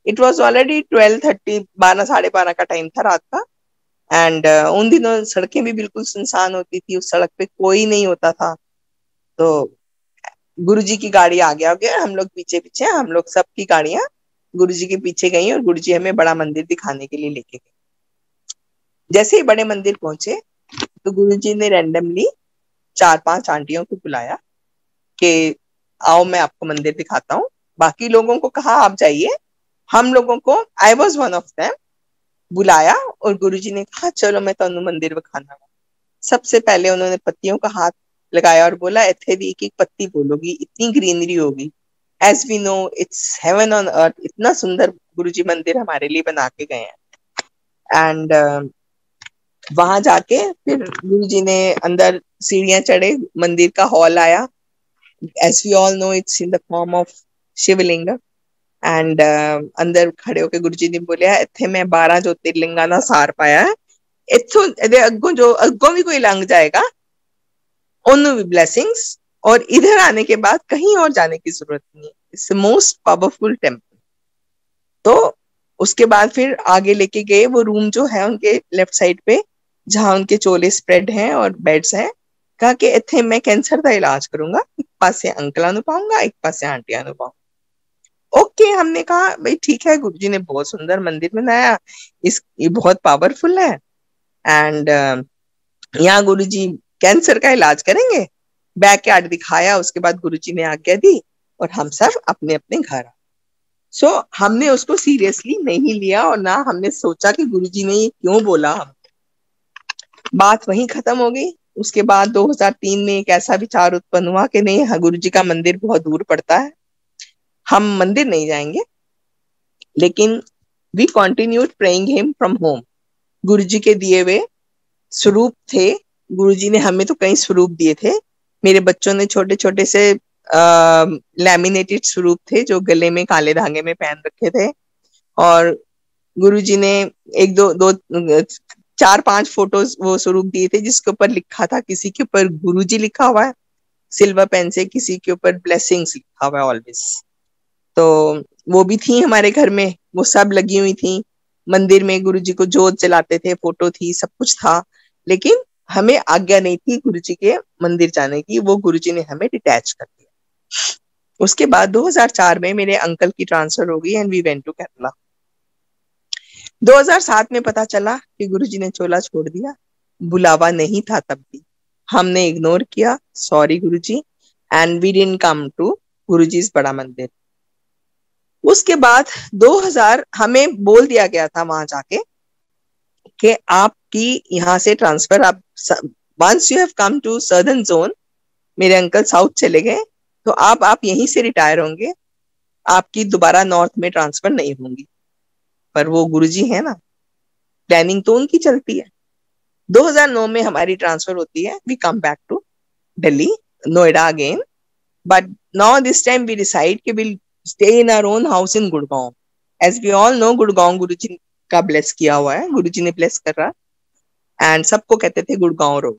[SPEAKER 2] इट वॉज ऑलरेडी 12:30, 12 साढ़े 12 का टाइम था रात का। एंड उन दिनों सड़कें भी बिल्कुल सुनसान होती थी, उस सड़क पे कोई नहीं होता था। तो गुरुजी की गाड़ी आगे आगे, हम लोग पीछे पीछे, हम लोग सबकी गाड़ियां गुरुजी के पीछे गई, और गुरुजी हमें बड़ा मंदिर दिखाने के लिए लेके गए। जैसे ही बड़े मंदिर पहुंचे, तो गुरुजी ने रैंडमली 4-5 आंटियों को बुलाया कि आओ मैं आपको मंदिर दिखाता हूँ। बाकी लोगों को कहा आप जाइए, हम लोगों को, I was one of them, बुलाया, और गुरुजी ने कहा चलो मैं तनु मंदिर दिखाना। सबसे पहले उन्होंने पत्तियों का हाथ लगाया और बोला इथे दी एक एक पत्ती बोलोगी इतनी ग्रीनरी होगी, as we know it's heaven on earth. इतना सुंदर गुरुजी मंदिर हमारे लिए बना के गए हैं। एंड वहां जाके फिर गुरुजी ने अंदर सीढ़ियां चढ़े, मंदिर का हॉल आया। As we all know it's in the form of Shivling. And अंदर खड़े होके गुरुजी ने बोलिया इथे मैं 12 ज्योतिर्लिंगा ਦਾ ਸਾਰ ਪਾਇਆ ਹੈ, इथों अगों जो अगों भी कोई लंघ जाएगा उन्होंने भी ब्लेसिंग्स, और इधर आने के बाद कहीं और जाने की जरूरत नहीं है। It's most powerful temple. तो उसके बाद फिर आगे लेके गए, वो रूम जो है उनके लेफ्ट साइड पे जहां उनके चोले स्प्रेड हैं और बेड्स हैं, कहा कि इथे मैं कैंसर का इलाज करूंगा, एक पासे अंकल नु पाऊंगा, एक पासे आंटियां नु पाऊंगा। ओके, हमने कहा भाई ठीक है, गुरुजी ने बहुत सुंदर मंदिर बनाया, ये बहुत पावरफुल है। एंड यहाँ गुरुजी कैंसर का इलाज करेंगे। बैकयार्ड दिखाया, उसके बाद गुरुजी ने आज्ञा दी और हम सब अपने अपने घर। सो हमने उसको सीरियसली नहीं लिया, और ना हमने सोचा कि गुरुजी ने ये क्यों बोला। हम बात वहीं खत्म हो गई। उसके बाद 2003 में एक ऐसा विचार उत्पन्न हुआ कि नहीं, हाँ, गुरुजी का मंदिर बहुत दूर पड़ता है, हम मंदिर नहीं जाएंगे, लेकिन we continued praying him from home. Guruji के दिए हुए स्वरूप थे, गुरुजी ने हमें तो कई स्वरूप दिए थे। मेरे बच्चों ने छोटे छोटे से लैमिनेटेड स्वरूप थे जो गले में काले धागे में पहन रखे थे, और गुरुजी ने एक दो दो 4-5 फोटोज वो स्वरूप दिए थे जिसके ऊपर लिखा था, किसी के ऊपर गुरुजी लिखा हुआ है सिल्वर पेन से, किसी के ऊपर ब्लेसिंग्स लिखा हुआ है ऑलवेज। तो वो भी थी हमारे घर में, वो सब लगी हुई थी। मंदिर में गुरुजी को जोत जलाते थे, फोटो थी, सब कुछ था, लेकिन हमें आज्ञा नहीं थी गुरुजी के मंदिर जाने की, वो गुरुजी ने हमें डिटैच कर दिया। उसके बाद 2004 में मेरे अंकल की ट्रांसफर हो गई and we went to Kerala. 2007 में पता चला कि गुरुजी ने चोला छोड़ दिया। बुलावा नहीं था तब भी, हमने इग्नोर किया, sorry Guruji, and we didn't come to गुरुजी's बड़ा मंदिर। उसके बाद 2000 हमें बोल दिया गया था वहां जाके कि आपकी यहाँ से ट्रांसफर, आप once you have come to southern zone, मेरे अंकल साउथ चले गए, तो आप यहीं से रिटायर होंगे, आपकी दोबारा नॉर्थ में ट्रांसफर नहीं होंगी। पर वो गुरुजी है ना, प्लानिंग तो उनकी चलती है। 2009 में हमारी ट्रांसफर होती है, we come back to Delhi, Noida again, but now this time we decide कि will stay in our own house in Gurgaon. As we all know, Gurgaon Guruji का ब्लेस किया हुआ है, गुरुजी ने ब्लेस कर रहा, एंड सबको कहते थे गुड़गांव रोड।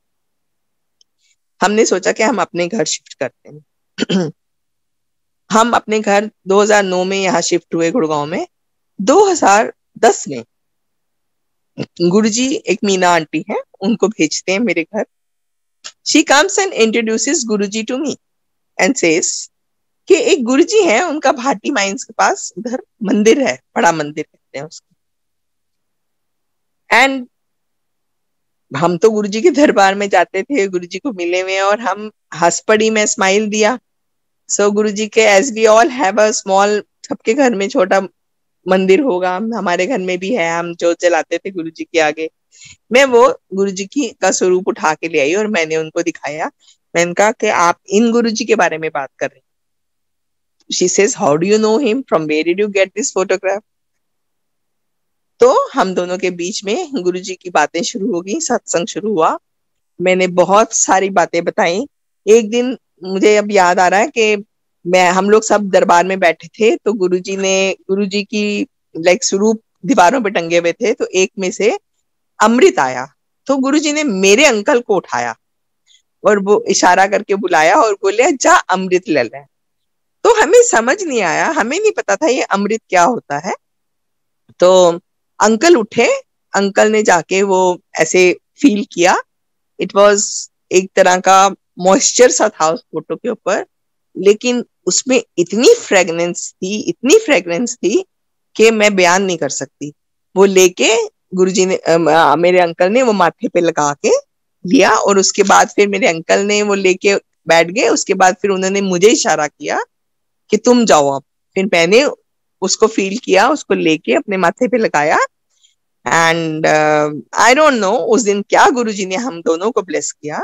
[SPEAKER 2] हमने सोचा कि हम अपने घर शिफ्ट करते हैं। हम अपने घर 2009 में यहाँ शिफ्ट हुए गुड़गांव में। 2010 में गुरुजी, एक मीना आंटी है, उनको भेजते हैं मेरे घर। She comes and introduces Guruji to me and says कि एक गुरुजी है, उनका भाटी माइंस के पास उधर मंदिर है, बड़ा मंदिर कहते हैं उसको। एंड हम तो गुरुजी के दरबार में जाते थे, गुरुजी को मिले हुए, और हम हंस पड़ी, मैं स्माइल दिया। सो गुरुजी के, as we all have a small, सबके घर में छोटा मंदिर होगा, हमारे घर में भी है, हम जो जलाते थे गुरुजी के आगे। मैं वो गुरुजी की का स्वरूप उठा के ले आई और मैंने उनको दिखाया। मैंने कहा कि आप इन गुरुजी के बारे में बात कर रहे हैं। She says, how do you know him, from where did you get this photograph? तो हम दोनों के बीच में गुरुजी की बातें शुरू हो गई, सत्संग शुरू हुआ। मैंने बहुत सारी बातें बताई। एक दिन मुझे अब याद आ रहा है कि हम लोग सब दरबार में बैठे थे, तो गुरुजी की लाइक स्वरूप दीवारों पे टंगे हुए थे, तो एक में से अमृत आया, तो गुरुजी ने मेरे अंकल को उठाया और वो इशारा करके बुलाया और बोले, जा अमृत ले ले। तो हमें समझ नहीं आया, हमें नहीं पता था ये अमृत क्या होता है। तो अंकल उठे, अंकल ने जाके वो ऐसे फील किया, इट वाज एक तरह का मॉइस्चर सा था उस फोटो के ऊपर, लेकिन उसमें इतनी फ्रेग्रेंस थी कि मैं बयान नहीं कर सकती। वो लेके गुरुजी ने, मेरे अंकल ने वो माथे पे लगा के लिया, और उसके बाद फिर मेरे अंकल ने वो लेके बैठ गए। उसके बाद फिर उन्होंने मुझे इशारा किया कि तुम जाओ अब। फिर मैंने उसको फील किया, उसको लेके अपने माथे पे लगाया, एंड आई डोंट नो उस दिन क्या गुरुजी ने हम दोनों को ब्लेस किया।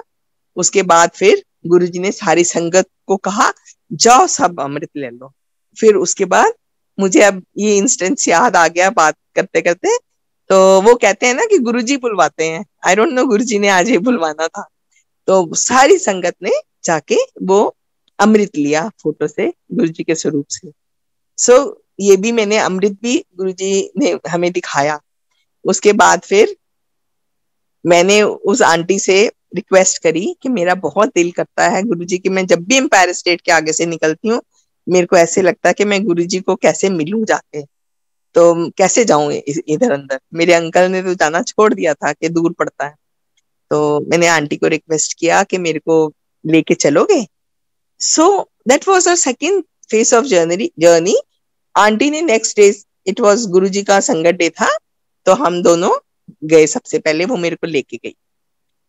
[SPEAKER 2] उसके बाद फिर गुरुजी ने सारी संगत को कहा, जाओ सब अमृत ले लो। फिर उसके बाद मुझे अब ये इंस्टेंस याद आ गया बात करते करते। तो वो कहते हैं ना कि गुरुजी बुलवाते हैं, आई डोंट नो गुरुजी ने आज ही बुलवाना था। तो सारी संगत ने जाके वो अमृत लिया फोटो से, गुरुजी के स्वरूप से। सो ये भी मैंने अमृत भी गुरुजी ने हमें दिखाया। उसके बाद फिर मैंने उस आंटी से रिक्वेस्ट करी कि मेरा बहुत दिल करता है गुरुजी की, मैं जब भी एम्पायर स्टेट के आगे से निकलती हूँ, मेरे को ऐसे लगता है कि मैं गुरुजी को कैसे मिलूं जाके, तो कैसे जाऊं इधर अंदर। मेरे अंकल ने तो जाना छोड़ दिया था कि दूर पड़ता है। तो मैंने आंटी को रिक्वेस्ट किया कि मेरे को लेके चलोगे। So that was our second phase of journey. Aunty ने next day, it was Guruji का संगत डे था, तो हम दोनों गए। सबसे पहले वो मेरे को लेके गई,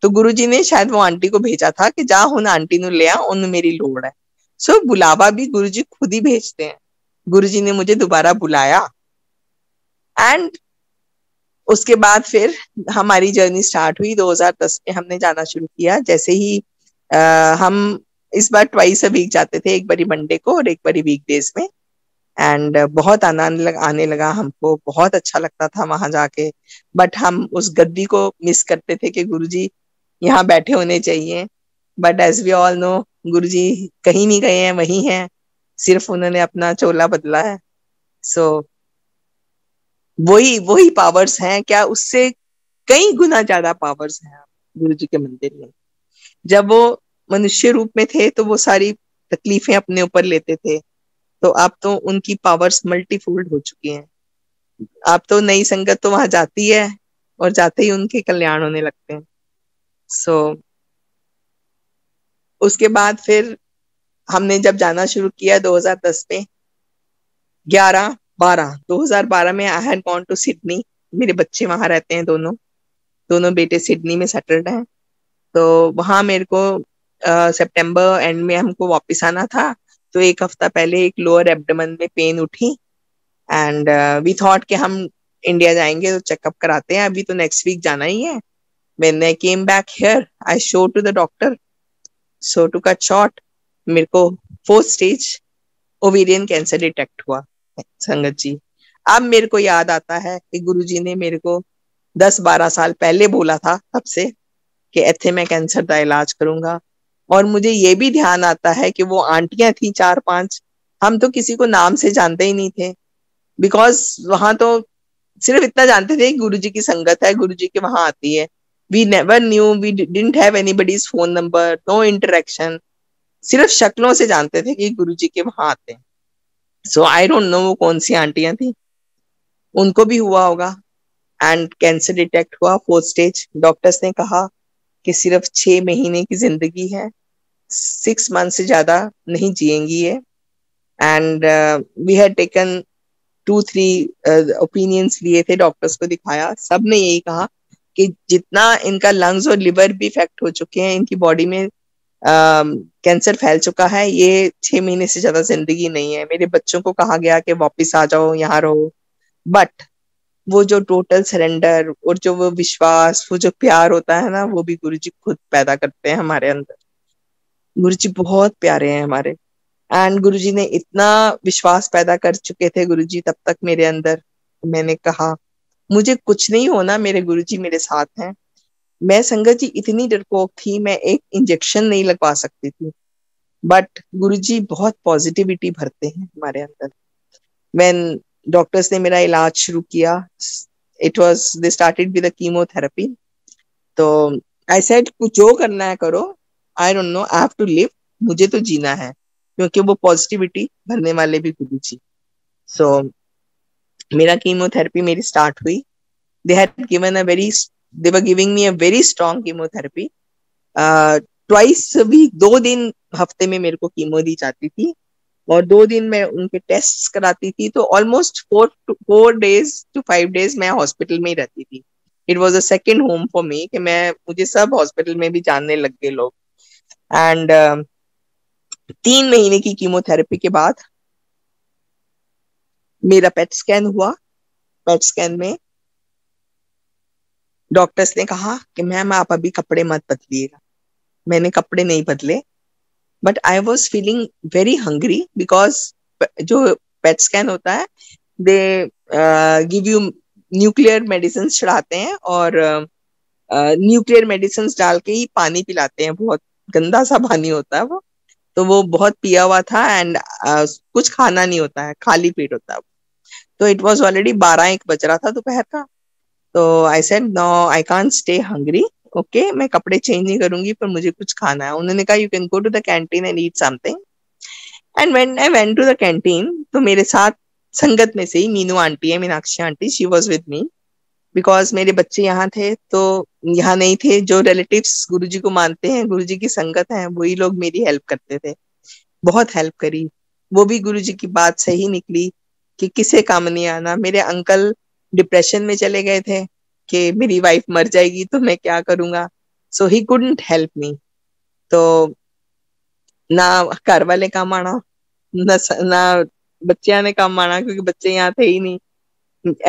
[SPEAKER 2] तो गुरुजी ने शायद वो आंटी को भेजा था कि जा हुन आंटी नु ले आ, उन मेरी लोड़ है। सो बुलावा भी गुरुजी खुद ही भेजते हैं। गुरुजी ने मुझे दोबारा बुलाया, एंड उसके बाद फिर हमारी जर्नी स्टार्ट हुई। 2010 में हमने जाना शुरू किया। जैसे ही हम इस बार ट्वाइस अ वीक जाते थे, एक बारी मंडे को और एक बारी वीकडेज में, एंड बहुत आनंद आने लगा हमको, बहुत अच्छा लगता था वहां जाके। बट हम उस गद्दी को मिस करते थे कि गुरुजी यहाँ बैठे होने चाहिए। But as we all know, Guruji कहीं नहीं गए हैं, वही हैं, सिर्फ उन्होंने अपना चोला बदला है। सो वही वही पावर्स हैं, क्या उससे कई गुना ज्यादा पावर्स हैं गुरुजी के मंदिर में। जब वो मनुष्य रूप में थे तो वो सारी तकलीफें अपने ऊपर लेते थे, तो अब तो उनकी पावर्स मल्टीफोल्ड हो चुकी हैं। अब तो नई संगत तो वहां जाती है और जाते ही उनके कल्याण होने लगते हैं। सो उसके बाद फिर हमने जब जाना शुरू किया 2010 में, 2012 में I had gone to Sydney. मेरे बच्चे वहां रहते हैं, दोनों दोनों बेटे सिडनी में सेटल्ड हैं। तो वहां मेरे को सितंबर एंड में हमको वापस आना था। तो एक हफ्ता पहले एक लोअर एब्डोमेन में पेन उठी एंड वी थॉट कि हम इंडिया जाएंगे तो चेकअप कराते हैं, अभी तो नेक्स्ट वीक जाना ही है। When I came back here, I showed to the doctor. So to cut short, मेरे को 4th stage ovarian cancer detect हुआ संगत जी। अब मेरे को याद आता है कि गुरुजी ने मेरे को 10-12 साल पहले बोला था तब से कि इत्थे मैं कैंसर का इलाज करूंगा। और मुझे ये भी ध्यान आता है कि वो आंटियां थी 4-5, हम तो किसी को नाम से जानते ही नहीं थे, बिकॉज वहां तो सिर्फ इतना जानते थे गुरुजी की संगत है, गुरुजी के वहां आती है। We never knew, we didn't have anybody's phone number, no interaction. सिर्फ शक्लों से जानते थे कि गुरुजी के वहां आते हैं। So I don't know वो कौन सी आंटियां थी, उनको भी हुआ होगा। एंड कैंसर डिटेक्ट हुआ 4th स्टेज। डॉक्टर्स ने कहा कि सिर्फ 6 महीने की जिंदगी है, 6 मंथ से ज्यादा नहीं जिएंगी ये। And we had taken 2-3 opinions लिए थे, डॉक्टर्स को दिखाया, सब ने यही कहा कि जितना इनका लंग्स और लिवर भी इफेक्ट हो चुके हैं, इनकी बॉडी में कैंसर फैल चुका है, ये 6 महीने से ज्यादा जिंदगी नहीं है। मेरे बच्चों को कहा गया कि वापस आ जाओ, यहाँ रहो। बट वो जो टोटल सरेंडर और जो वो विश्वास, वो जो प्यार होता है ना, वो भी गुरुजी खुद पैदा करते हैं हमारे अंदर। गुरुजी बहुत प्यारे हैं हमारे। एंड गुरुजी ने इतना विश्वास पैदा कर चुके थे गुरुजी तब तक मेरे अंदर। मैंने कहा मुझे कुछ नहीं होना, मेरे गुरुजी मेरे साथ हैं। मैं संगत जी इतनी डरपोक थी, मैं एक इंजेक्शन नहीं लगवा सकती थी, बट गुरुजी बहुत पॉजिटिविटी भरते हैं हमारे अंदर। व्हेन डॉक्टर्स ने मेरा इलाज शुरू किया, it was they started with chemotherapy. तो आई सेड कुछ जो करना है करो, I don't know, I have to live, मुझे तो जीना है, क्योंकि वो पॉजिटिविटी भरने वाले भी गुरुजी। सो मेरा कीमोथेरेपी मेरी स्टार्ट हुई। They were giving me a very strong chemotherapy. Twice a week, 2 दिन हफ्ते में मेरे को कीमो दी जाती थी और 2 दिन मैं उनके टेस्ट कराती थी। तो ऑलमोस्ट 4 days to 5 days मैं हॉस्पिटल में ही रहती थी। It was a second home for me कि मुझे सब हॉस्पिटल में भी जानने लग गए लोग। एंड 3 महीने की कीमोथेरेपी के बाद मेरा पेट स्कैन हुआ। पेट स्कैन में डॉक्टर्स ने कहा कि मैम आप अभी कपड़े मत बदलिएगा। मैंने कपड़े नहीं बदले, but I was feeling very hungry, because जो पेट स्कैन होता है, they give you nuclear medicine चढ़ाते हैं और न्यूक्लियर मेडिसिन डाल के ही पानी पिलाते हैं। बहुत गंदा सा पानी होता है वो, तो वो बहुत पिया हुआ था। एंड कुछ खाना नहीं होता है, खाली पेट होता है। तो इट वॉज ऑलरेडी 12-1 बज रहा था दोपहर का। तो I said no, I can't stay hungry, okay, मैं कपड़े चेंज नहीं करूंगी, पर मुझे कुछ खाना है। उन्होंने कहा you can go to the canteen and eat something. And when I went to the canteen, तो मेरे साथ संगत में से ही मीनू आंटी है, Meenakshi aunty, she was with me, because मेरे बच्चे यहाँ थे, तो यहाँ नहीं थे। जो रिलेटिव्स गुरुजी को मानते हैं, गुरुजी की संगत है, वही लोग मेरी हेल्प करते थे। बहुत हेल्प करी। वो भी गुरुजी की बात सही निकली कि किसे काम नहीं आना। मेरे अंकल डिप्रेशन में चले गए थे कि मेरी वाइफ मर जाएगी तो मैं क्या करूंगा। सो ही कुडंट हेल्प मी। तो ना घर वाले काम आना, ना बच्चियां ने काम आना, क्योंकि बच्चे यहाँ थे ही नहीं।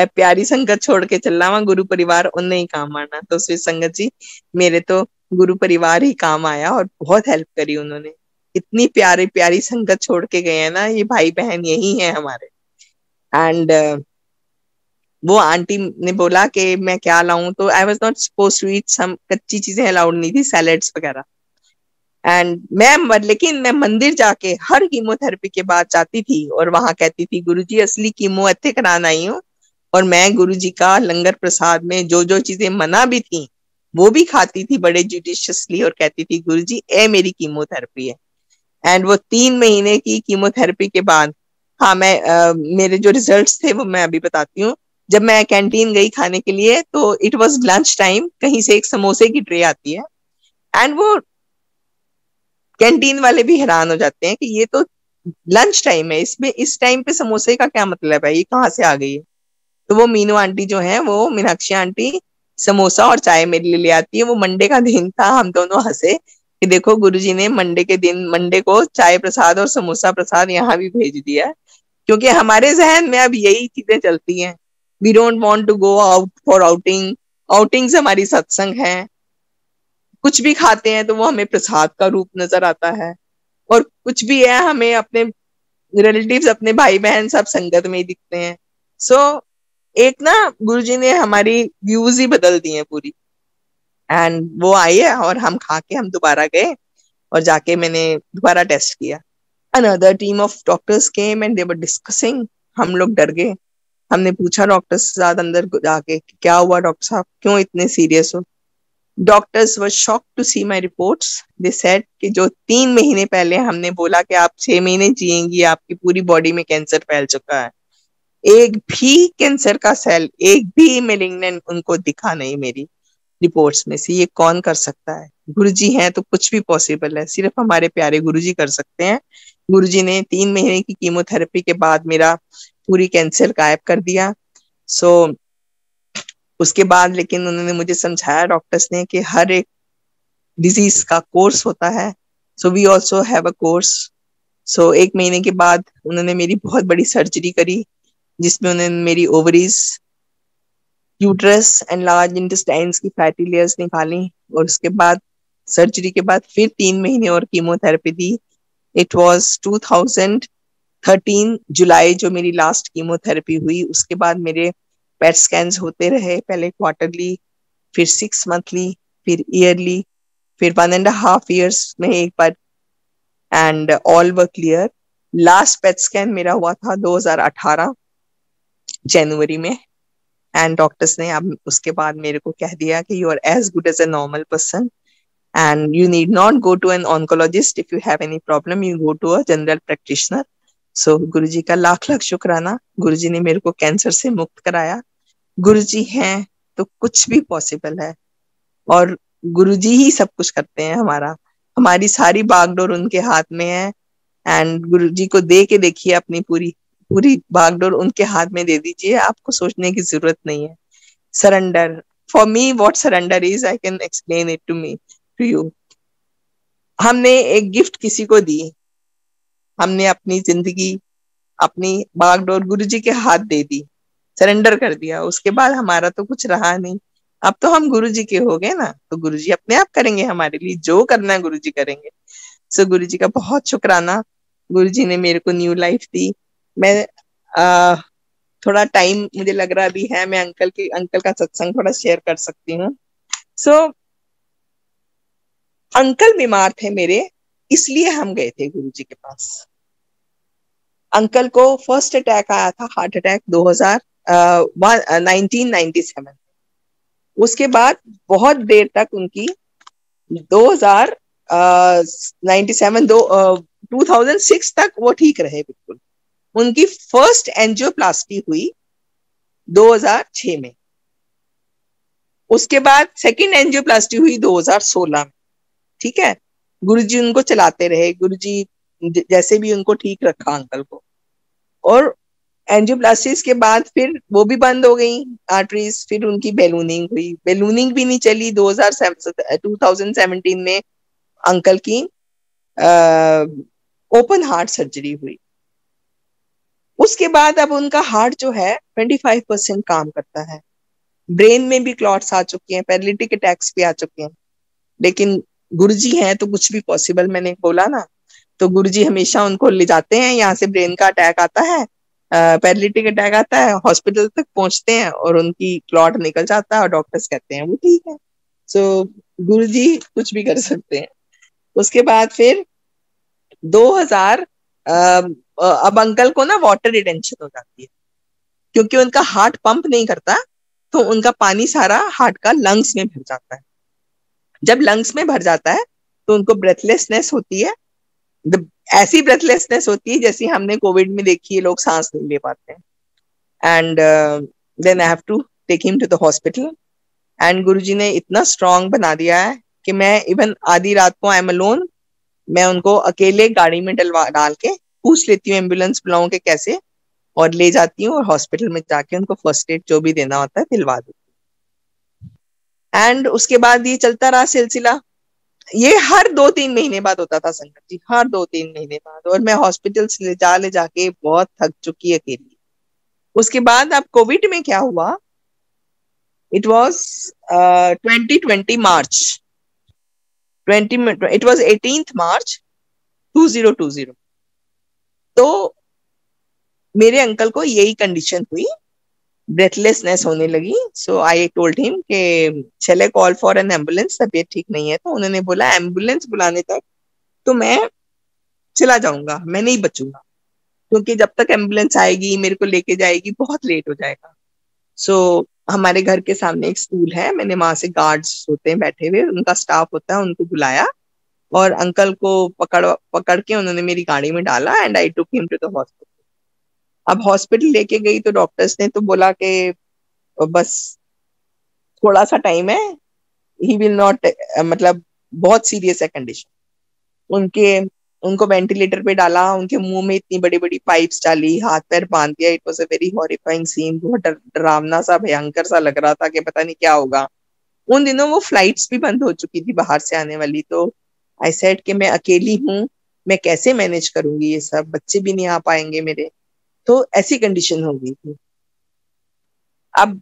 [SPEAKER 2] प्यारी संगत छोड़ के चलना वहां, गुरु परिवार उनने ही काम आना। तो श्री संगत जी मेरे तो गुरु परिवार ही काम आया और बहुत हेल्प करी उन्होंने। इतनी प्यारी प्यारी संगत छोड़ के गए हैं ना, ये भाई बहन यही है हमारे। एंड वो आंटी ने बोला कि मैं क्या लाऊं, तो I was not suppose to eat some, कच्ची चीजें अलाउड नहीं थी, सैलेड्स वगैरह। एंड लेकिन मैं मंदिर जाके हर कीमोथेरेपी के बाद जाती थी और वहां कहती थी गुरुजी असली कीमो इत्थे कराना आई हूँ। और मैं गुरुजी का लंगर प्रसाद में जो जो चीजें मना भी थी वो भी खाती थी बड़े जुडिशियसली, और कहती थी गुरुजी ए मेरी कीमोथेरेपी है। एंड वो 3 महीने की कीमोथेरेपी के बाद हाँ, मेरे जो रिजल्ट्स थे वो मैं अभी बताती हूँ। जब मैं कैंटीन गई खाने के लिए तो इट वाज लंच टाइम, कहीं से एक समोसे की ट्रे आती है एंड वो कैंटीन वाले भी हैरान हो जाते हैं कि ये तो लंच टाइम है, इसमें इस टाइम पे समोसे का क्या मतलब है, ये कहाँ से आ गई है। तो वो मीनू आंटी जो है, वो मीनाक्षी आंटी, समोसा और चाय मेरे लिए ले आती है। वो मंडे का दिन था, हम दोनों हंसे कि देखो गुरुजी ने मंडे के दिन, मंडे को चाय प्रसाद और समोसा प्रसाद यहाँ भी भेज दिया है। क्योंकि हमारे जहन में अब यही चीजें चलती हैं, we don't want to go out for outing, outings हमारी सत्संग है। कुछ भी खाते हैं तो वो हमें प्रसाद का रूप नजर आता है, और कुछ भी है हमें अपने रिलेटिव्स, अपने भाई बहन सब संगत में ही दिखते हैं। सो एक ना गुरुजी ने हमारी व्यूज ही बदल दी हैं पूरी। एंड वो आई है और हम खा के हम दोबारा गए और जाके मैंने दोबारा टेस्ट किया। Another team of doctors came and they were discussing. हम लोग डर गए, हमने पूछा डॉक्टर से साथ अंदर जाके क्या हुआ डॉक्टर साहब, क्यों इतने सीरियस हो। Doctors were shocked to see my reports. They said कि जो 3 महीने पहले हमने बोला कि आप 6 महीने जिएंगी, आपकी पूरी बॉडी में कैंसर फैल चुका है, एक भी कैंसर का सेल, एक भी मेलिग्नेंट उनको दिखा नहीं मेरी रिपोर्ट्स में से। ये कौन कर सकता है? गुरुजी हैं तो कुछ भी पॉसिबल है, सिर्फ हमारे प्यारे गुरुजी कर सकते हैं। गुरुजी ने 3 महीने की कीमोथेरेपी के बाद मेरा पूरी कैंसर गायब कर दिया। सो उसके बाद लेकिन उन्होंने मुझे समझाया डॉक्टर्स ने कि हर एक डिजीज का कोर्स होता है, so we also have a course. So 1 महीने के बाद उन्होंने मेरी बहुत बड़ी सर्जरी करी, जिसमें उन्होंने मेरी ovaries, uterus and large intestines की फैटी लेयर्स निकाली, और उसके बाद सर्जरी के बाद फिर 3 महीने और कीमोथेरेपी दी। इट वाज 2013 जुलाई जो मेरी लास्ट कीमोथेरेपी हुई। उसके बाद मेरे पेट स्कैन्स होते रहे, पहले क्वार्टरली, फिर 6 मंथली, फिर ईयरली, फिर 1.5 years में एक बार, and all were clear. Last PET scan मेरा हुआ था 2018 जनवरी में, एंड डॉक्टर्स ने अब उसके बाद मेरे को कह दिया कि you are as good as a normal person and you need not go to an oncologist, if you have any problem you go to a general practitioner. So Guruji का लाख लाख शुक्राना, गुरुजी ने मेरे को कैंसर से मुक्त कराया। गुरुजी हैं तो कुछ भी पॉसिबल है, और गुरुजी ही सब कुछ करते हैं हमारा, हमारी सारी बागडोर उनके हाथ में है। एंड गुरुजी को दे के देखिए, अपनी पूरी पूरी बागडोर उनके हाथ में दे दीजिए, आपको सोचने की जरूरत नहीं है। Surrender, for me what surrender is, I can explain it to you. हमने एक गिफ्ट किसी को दी, हमने अपनी जिंदगी, अपनी बागडोर गुरुजी के हाथ दे दी, सरेंडर कर दिया। उसके बाद हमारा तो कुछ रहा नहीं, अब तो हम गुरुजी के हो गए ना, तो गुरुजी अपने आप करेंगे हमारे लिए, जो करना है गुरुजी करेंगे। सो गुरुजी का बहुत शुक्राना, गुरुजी ने मेरे को न्यू लाइफ दी। मैं थोड़ा टाइम मुझे लग रहा भी है, मैं अंकल का सत्संग थोड़ा शेयर कर सकती हूँ। सो अंकल बीमार थे मेरे, इसलिए हम गए थे गुरुजी के पास। अंकल को फर्स्ट अटैक आया था, हार्ट अटैक 1997। उसके बाद बहुत देर तक उनकी 2006 तक वो ठीक रहे बिल्कुल। उनकी फर्स्ट एंजियोप्लास्टी हुई 2006 में, उसके बाद सेकंड एंजियोप्लास्टी हुई 2016 में। ठीक है, गुरुजी उनको चलाते रहे, गुरुजी जैसे भी उनको ठीक रखा अंकल को। और एंजियोप्लास्टिस के बाद फिर वो भी बंद हो गई आर्टरीज, फिर उनकी बैलूनिंग हुई, बैलूनिंग भी नहीं चली। 2017 में अंकल की ओपन हार्ट सर्जरी हुई। उसके बाद अब उनका हार्ट जो है 25% काम करता है, ब्रेन में भी क्लॉट्स आ चुके हैं, पैरालिटिक अटैक्स भी आ चुके हैं, लेकिन गुरुजी हैं तो कुछ भी पॉसिबल, मैंने बोला ना। तो गुरुजी हमेशा उनको ले जाते हैं, यहाँ से ब्रेन का अटैक आता है, पैरालिटिक अटैक आता है, हॉस्पिटल तक पहुंचते हैं और उनकी क्लॉट निकल जाता है और डॉक्टर्स कहते हैं वो ठीक है। सो गुरुजी कुछ भी कर सकते हैं। उसके बाद फिर 2000 अब अंकल को ना वाटर रिटेंशन हो जाती है, क्योंकि उनका हार्ट पंप नहीं करता, तो उनका पानी सारा हार्ट का लंग्स में भर जाता है। जब लंग्स में भर जाता है तो उनको ब्रेथलेसनेस होती है, ऐसी ब्रेथलेसनेस होती है जैसी हमने कोविड में देखी है, लोग सांस नहीं ले पाते हैं। And then I have to take him to the hospital. And Guruji ने इतना स्ट्रांग बना दिया है कि मैं इवन आधी रात को आई एम अलोन, मैं उनको अकेले गाड़ी में डाल के पूछ लेती हूँ एम्बुलेंस बुलाऊं के कैसे, और ले जाती हूँ और हॉस्पिटल में जाके उनको फर्स्ट एड जो भी देना होता है दिलवा देती हूँ। एंड उसके बाद ये चलता रहा सिलसिला। ये हर 2-3 महीने बाद होता था संगत जी, हर 2-3 महीने बाद, और मैं हॉस्पिटल से ले जाके बहुत थक चुकी अकेली। उसके बाद अब कोविड में क्या हुआ, it was 2020 March 20 it was 18th मार्च 2020। तो मेरे अंकल को यही कंडीशन हुई, ब्रेथलेसनेस होने लगी। सो आई टोल्ड हिम कि चले कॉल फॉर एन एम्बुलेंस, तबीयत ठीक नहीं है। तो उन्होंने बोला एम्बुलेंस बुलाने तक तो मैं चला जाऊंगा, मैं नहीं बचूंगा, क्योंकि जब तक एम्बुलेंस आएगी मेरे को लेके जाएगी बहुत लेट हो जाएगा। सो हमारे घर के सामने एक स्कूल है, मैंने वहां से गार्ड्स होते हैं बैठे हुए, उनका स्टाफ होता है, उनको बुलाया और अंकल को पकड़ पकड़ के उन्होंने मेरी गाड़ी में डाला and I took him to the hospital. अब हॉस्पिटल लेके गई तो डॉक्टर्स ने तो बोला कि बस थोड़ा सा टाइम है, ही विल नॉट, मतलब बहुत सीरियस है कंडीशन। उनके उनको वेंटिलेटर पे डाला, उनके मुंह में इतनी बड़ी बड़ी पाइप्स डाली, हाथ पैर बांध दिया। It was a very horrifying scene, बहुत डरावना सा भयंकर सा लग रहा था कि पता नहीं क्या होगा। उन दिनों वो फ्लाइट्स भी बंद हो चुकी थी बाहर से आने वाली। तो आई सेड कि मैं अकेली हूँ, मैं कैसे मैनेज करूंगी ये सब, बच्चे भी नहीं आ पाएंगे मेरे। तो ऐसी कंडीशन हो गई थी। अब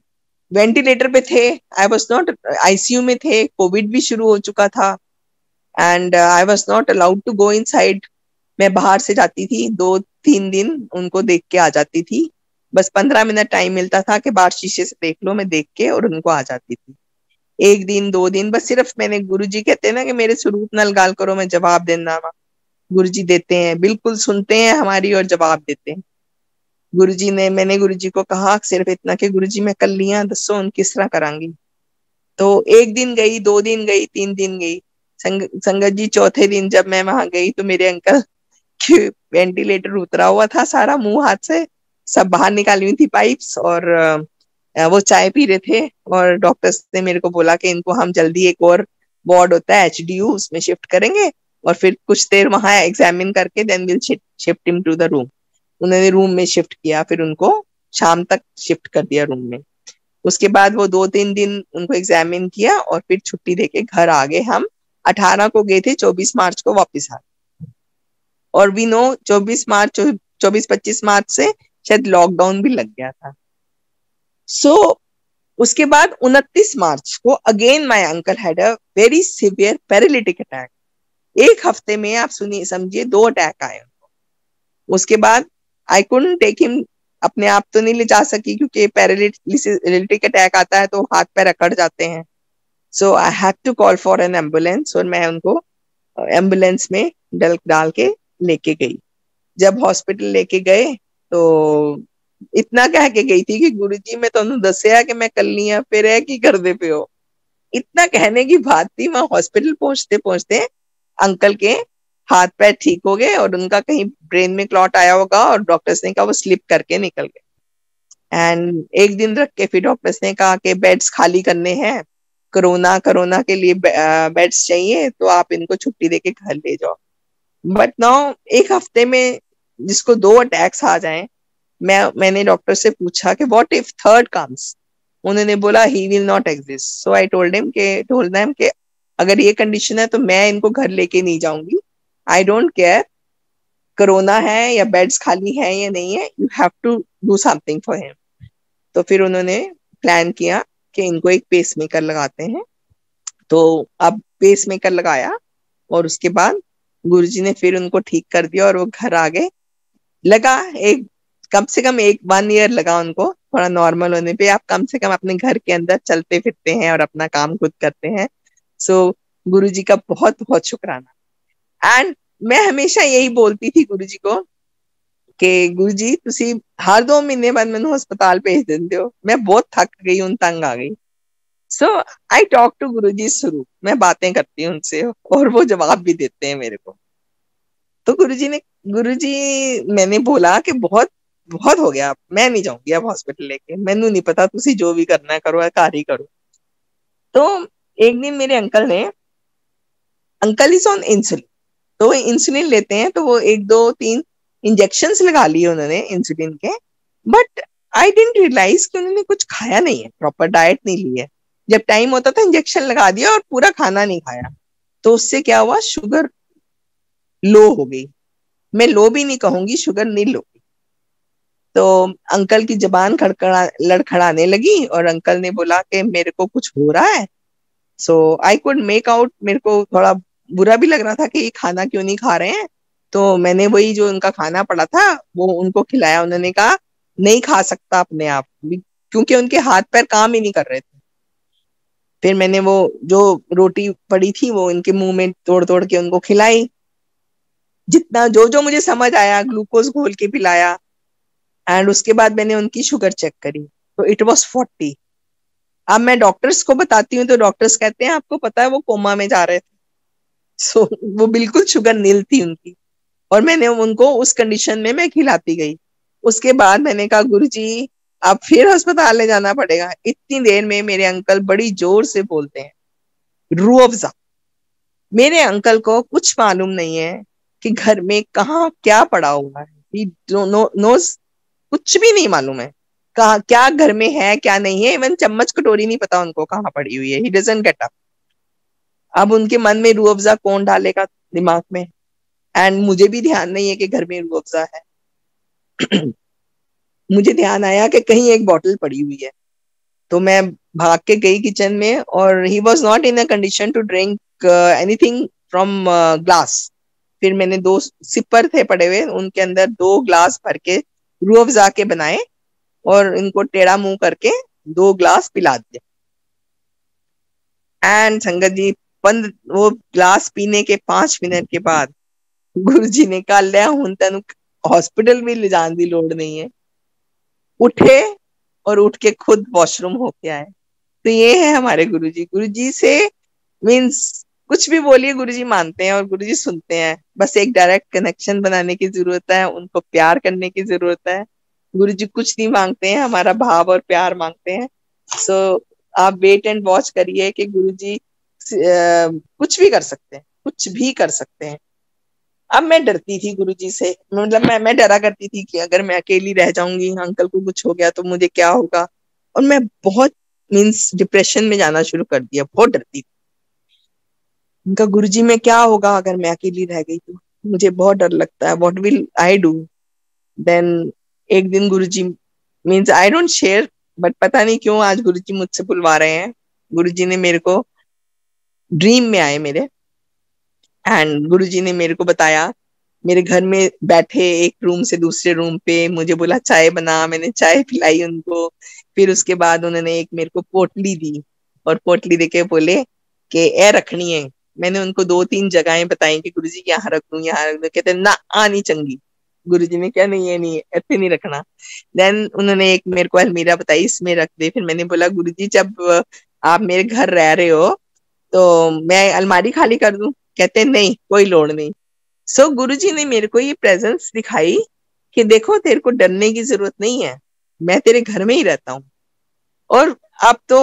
[SPEAKER 2] वेंटिलेटर पे थे, आई वॉज नॉट, आईसीयू में थे, कोविड भी शुरू हो चुका था and I was not allowed to go inside. मैं बाहर से जाती थी, 2-3 दिन उनको देख के आ जाती थी। बस 15 मिनट टाइम मिलता था कि बाहर शीशे से देख लो, मैं देख के और उनको आ जाती थी। 1 दिन 2 दिन बस, सिर्फ मैंने, गुरुजी कहते हैं ना कि मेरे स्वरूप नल गाल करो मैं जवाब देना। गुरुजी देते हैं, बिल्कुल सुनते हैं हमारी और जवाब देते हैं। गुरुजी ने, मैंने गुरुजी को कहा सिर्फ इतना कि गुरुजी मैं कल लिया दसो उन किस तरह करांगी। तो 1 दिन गई, 2 दिन गई, 3 दिन गई। संगत जी चौथे दिन जब मैं वहां गई तो मेरे अंकल वेंटिलेटर उतरा हुआ था सारा, मुंह हाथ से सब बाहर निकाली हुई थी पाइप्स, और वो चाय पी रहे थे। और डॉक्टर्स ने मेरे को बोला कि इनको हम जल्दी एक और वार्ड होता है एचडीयू, उसमें शिफ्ट करेंगे और फिर कुछ देर वहां एग्जामिन करके then will shift him to the room. उन्होंने रूम में शिफ्ट किया, फिर उनको शाम तक शिफ्ट कर दिया रूम में। उसके बाद वो 2-3 दिन उनको एग्जामिन किया और फिर छुट्टी देके घर आ गए। हम 18 को गए थे, 24 मार्च को वापस आ गए। और वी नो 24 मार्च से शायद लॉकडाउन भी लग गया था। सो उसके बाद 29 मार्च को again my uncle had a very severe paralytic attack. एक हफ्ते में आप सुनिए समझिए 2 अटैक आए उनको। उसके बाद आई कुडंट टेक हिम, अपने आप तो नहीं ले जा सकी क्योंकि पैरालिटिक अटैक आता है तो हाथ पैर अकड़ जाते हैं। So I had to call for an ambulance और मैं उनको एम्बुलेंस में डाल के लेके गई। जब हॉस्पिटल लेके गए तो इतना कह के गई थी कि गुरुजी मैं तुहानू दसिया कि मैं कल्ली हाँ, फिर है की करदे पे हो। इतना कहने की बात थी। वहां हॉस्पिटल पहुंचते पहुंचते अंकल के हाथ पैर ठीक हो गए और उनका कहीं ब्रेन में क्लॉट आया होगा और डॉक्टर्स ने कहा वो स्लिप करके निकल गए। एंड 1 दिन रख के फिर डॉक्टर्स ने कहा कि बेड्स खाली करने हैं, कोरोना के लिए बेड्स चाहिए, तो आप इनको छुट्टी देके घर ले जाओ। बट नाउ एक हफ्ते में जिसको 2 अटैक्स आ जाएं, मैंने डॉक्टर से पूछा कि व्हाट इफ थर्ड कम्स। उन्होंने बोला he will not exist. So I told them कि अगर ये कंडीशन है तो मैं इनको घर लेके नहीं जाऊंगी। आई डोंट केयर कोरोना है या बेड्स खाली है या नहीं है, you have to do something for him. तो फिर उन्होंने प्लान किया कि इनको एक पेसमेकर लगाते हैं। तो अब पेसमेकर लगाया और उसके बाद गुरुजी ने फिर उनको ठीक कर दिया और वो घर आ गए। लगा एक, कम से कम 1 ईयर लगा उनको थोड़ा नॉर्मल होने पे। आप कम से कम अपने घर के अंदर चलते फिरते हैं और अपना काम खुद करते हैं। सो गुरुजी का बहुत बहुत शुक्राना। एंड मैं हमेशा यही बोलती थी गुरुजी को कि गुरुजी तुसी हर 2 महीने बाद मैंने अस्पताल भेज देंदे हो, मैं बहुत थक गई हूं, तंग आ गई। सो आई टॉक टू गुरुजी शुरू, मैं बातें करती हूँ उनसे और वो जवाब भी देते हैं मेरे को। तो गुरुजी मैंने बोला कि बहुत बहुत हो गया, मैं नहीं जाऊंगी अब हॉस्पिटल लेके, मैनू नहीं पता, तुसी जो भी करना है करो, घर ही करो। तो एक दिन मेरे अंकल इज ऑन इंसुलिन, तो वो इंसुलिन लेते हैं, तो वो 1 2 3 इंजेक्शंस लगा लिए उन्होंने इंसुलिन के। बट आई डेंट रियलाइज कि उन्होंने कुछ खाया नहीं है, प्रॉपर डाइट नहीं ली है। जब टाइम होता था इंजेक्शन लगा दिया और पूरा खाना नहीं खाया, तो उससे क्या हुआ, शुगर लो हो गई। मैं लो भी नहीं कहूंगी, शुगर नील हो गई। तो अंकल की जबान लड़खड़ाने लगी और अंकल ने बोला कि मेरे को कुछ हो रहा है। सो आई कुड मेक आउट, मेरे को थोड़ा बुरा भी लग रहा था कि ये खाना क्यों नहीं खा रहे हैं। तो मैंने वही जो उनका खाना पड़ा था वो उनको खिलाया। उन्होंने कहा नहीं खा सकता अपने आप, क्योंकि उनके हाथ पैर काम ही नहीं कर रहे थे। फिर मैंने वो जो रोटी पड़ी थी वो इनके मुंह में तोड़ तोड़ के उनको खिलाई, जितना जो जो मुझे समझ आया, ग्लूकोज घोल के पिलाया। एंड उसके बाद मैंने उनकी शुगर चेक करी, तो इट वॉज 40। अब मैं डॉक्टर्स को बताती हूँ तो डॉक्टर्स कहते हैं आपको पता है वो कोमा में जा रहे थे। सो वो बिल्कुल शुगर नील थी उनकी, और मैंने उनको उस कंडीशन में मैं खिलाती गई। उसके बाद मैंने कहा गुरुजी अब फिर अस्पताल ले जाना पड़ेगा। इतनी देर में मेरे अंकल बड़ी जोर से बोलते हैं रूह अफ़ज़ा। मेरे अंकल को कुछ मालूम नहीं है कि घर में कहाँ क्या पड़ा हुआ है, ही नोज, कुछ भी नहीं मालूम है कहा क्या घर में है क्या नहीं है। इवन चम्मच कटोरी नहीं पता उनको कहाँ पड़ी हुई है। He doesn't get up. अब उनके मन में रूह अफ़ज़ा कौन डालेगा दिमाग में, एंड मुझे भी ध्यान नहीं है कि घर में रूह अफ़ज़ा है। मुझे ध्यान आया कि कहीं एक बॉटल पड़ी हुई है, तो मैं भाग के गई किचन में, और he was not in a condition to drink anything from glass. फिर मैंने 2 सिपर थे पड़े हुए, उनके अंदर 2 ग्लास भर के रूह अफ़ज़ा के बनाए और इनको टेढ़ा मुंह करके 2 ग्लास पिला दिए। एंड संगत जी वो ग्लास पीने के 5 मिनट के बाद गुरुजी ने कहा ले हुण तेन हॉस्पिटल भी ले जाने की लोड़ नहीं है। उठे और उठ के खुद वॉशरूम होके आए। तो ये है हमारे गुरुजी। गुरुजी से मीन्स कुछ भी बोलिए गुरुजी मानते हैं और गुरुजी सुनते हैं। बस एक डायरेक्ट कनेक्शन बनाने की जरूरत है, उनको प्यार करने की जरूरत है। गुरुजी कुछ नहीं मांगते हैं, हमारा भाव और प्यार मांगते हैं। सो आप वेट एंड वॉच करिए कि गुरुजी कुछ भी कर सकते हैं, कुछ भी कर सकते हैं। अब मैं डरती थी गुरुजी से, मतलब मैं डरा करती थी कि अगर मैं अकेली रह जाऊंगी, अंकल को कुछ हो गया तो मुझे क्या होगा। और मैं बहुत मीन्स डिप्रेशन में जाना शुरू कर दिया, बहुत डरती थी। उनका गुरुजी में क्या होगा अगर मैं अकेली रह गई तो, मुझे बहुत डर लगता है, what will I do. Then एक दिन Guruji means I don't share, but पता नहीं क्यों आज गुरुजी मुझसे बुलवा रहे हैं। गुरुजी ने मेरे को ड्रीम में आए मेरे, एंड गुरुजी ने मेरे को बताया, मेरे घर में बैठे एक रूम से दूसरे रूम पे, मुझे बोला चाय बना, मैंने चाय पिलाई उनको। फिर उसके बाद उन्होंने एक मेरे को पोटली दी और पोटली देके बोले कि ए रखनी है। मैंने उनको 2 3 जगहें बताई कि गुरुजी यहाँ रख दूं, यहाँ रख दूं। कहते ना आनी चंगी। गुरुजी ने क्या नहीं है, नहीं ऐसे नहीं रखना। देन उन्होंने एक मेरे को अलमीरा बताई, इसमें रख दे। फिर मैंने बोला गुरुजी जब आप मेरे घर रह रहे हो तो मैं अलमारी खाली कर दूं। कहते नहीं कोई लोड़ नहीं। सो गुरुजी ने मेरे को ये प्रेजेंस दिखाई कि देखो तेरे को डरने की जरूरत नहीं है, मैं तेरे घर में ही रहता हूँ। और अब तो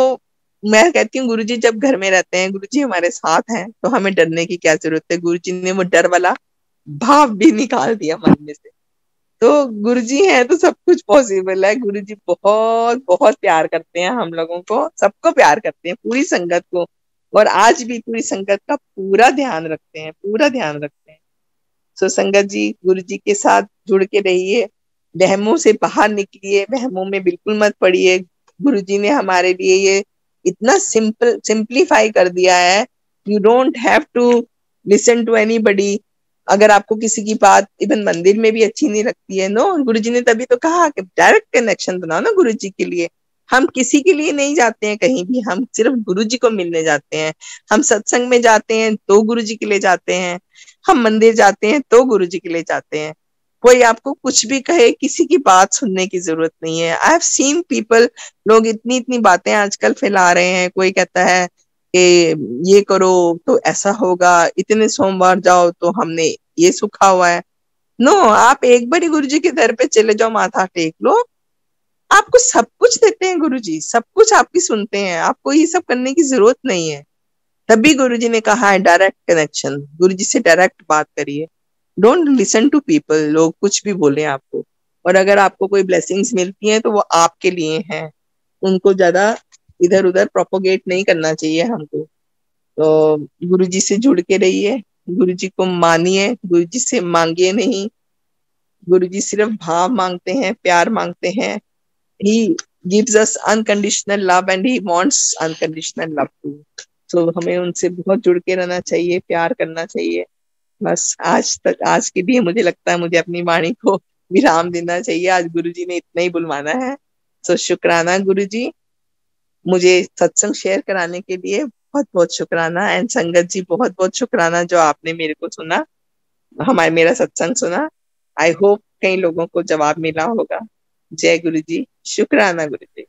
[SPEAKER 2] मैं कहती हूँ गुरुजी जब घर में रहते हैं, गुरुजी हमारे साथ हैं, तो हमें डरने की क्या जरूरत है। गुरुजी ने वो डर वाला भाव भी निकाल दिया मन में से। तो गुरुजी है तो सब कुछ पॉसिबल है। गुरुजी बहुत बहुत प्यार करते हैं हम लोगों को, सबको प्यार करते हैं, पूरी संगत को। और आज भी पूरी संगत का पूरा ध्यान रखते हैं, पूरा ध्यान रखते हैं। सो संगत जी गुरु जी के साथ जुड़ के रहिए, वहमों से बाहर निकलिए, वहमों में बिल्कुल मत पड़िए। गुरु जी ने हमारे लिए ये इतना सिंप्लीफाई कर दिया है, you don't have to listen to anybody. अगर आपको किसी की बात इवन मंदिर में भी अच्छी नहीं लगती है, नो, गुरु जी ने तभी तो कहा कि डायरेक्ट कनेक्शन बनाओ ना गुरु जी के लिए। हम किसी के लिए नहीं जाते हैं कहीं भी, हम सिर्फ गुरु जी को मिलने जाते हैं। हम सत्संग में जाते हैं तो गुरु जी के लिए जाते हैं, हम मंदिर जाते हैं तो गुरु जी के लिए जाते हैं। कोई आपको कुछ भी कहे, किसी की बात सुनने की जरूरत नहीं है। आई हैव सीन पीपल, लोग इतनी इतनी बातें आजकल फैला रहे हैं। कोई कहता है कि ये करो तो ऐसा होगा, इतने सोमवार जाओ तो हमने ये सूखा हुआ है। नो, आप एक बार गुरुजी के दर पे चले जाओ, माथा टेक लो, आपको सब कुछ देते हैं गुरुजी, सब कुछ आपकी सुनते हैं, आपको ये सब करने की जरूरत नहीं है। तभी गुरुजी ने कहा है डायरेक्ट कनेक्शन, गुरुजी से डायरेक्ट बात करिए, डोंट लिसन टू पीपल, लोग कुछ भी बोले आपको। और अगर आपको कोई ब्लेसिंग्स मिलती हैं तो वो आपके लिए हैं, उनको ज्यादा इधर उधर प्रोपोगेट नहीं करना चाहिए हमको। तो गुरुजी से जुड़ के रहिए, गुरुजी को मानिए, गुरुजी से मांगिए नहीं, गुरुजी सिर्फ भाव मांगते हैं, प्यार मांगते हैं। He gives us unconditional love and he wants unconditional love too. So हमें उनसे बहुत जुड़ के रहना चाहिए, प्यार करना चाहिए। बस आज के लिए मुझे लगता है मुझे अपनी वाणी को विराम देना चाहिए। आज गुरुजी ने इतना ही बुलवाना है। सो शुक्राना गुरुजी, मुझे सत्संग शेयर कराने के लिए बहुत बहुत शुक्राना। एंड संगत जी, बहुत बहुत शुक्राना जो आपने मेरे को सुना, मेरा सत्संग सुना। आई होप कई लोगों को जवाब मिला होगा। जय गुरु जी, शुक्राना गुरु जी।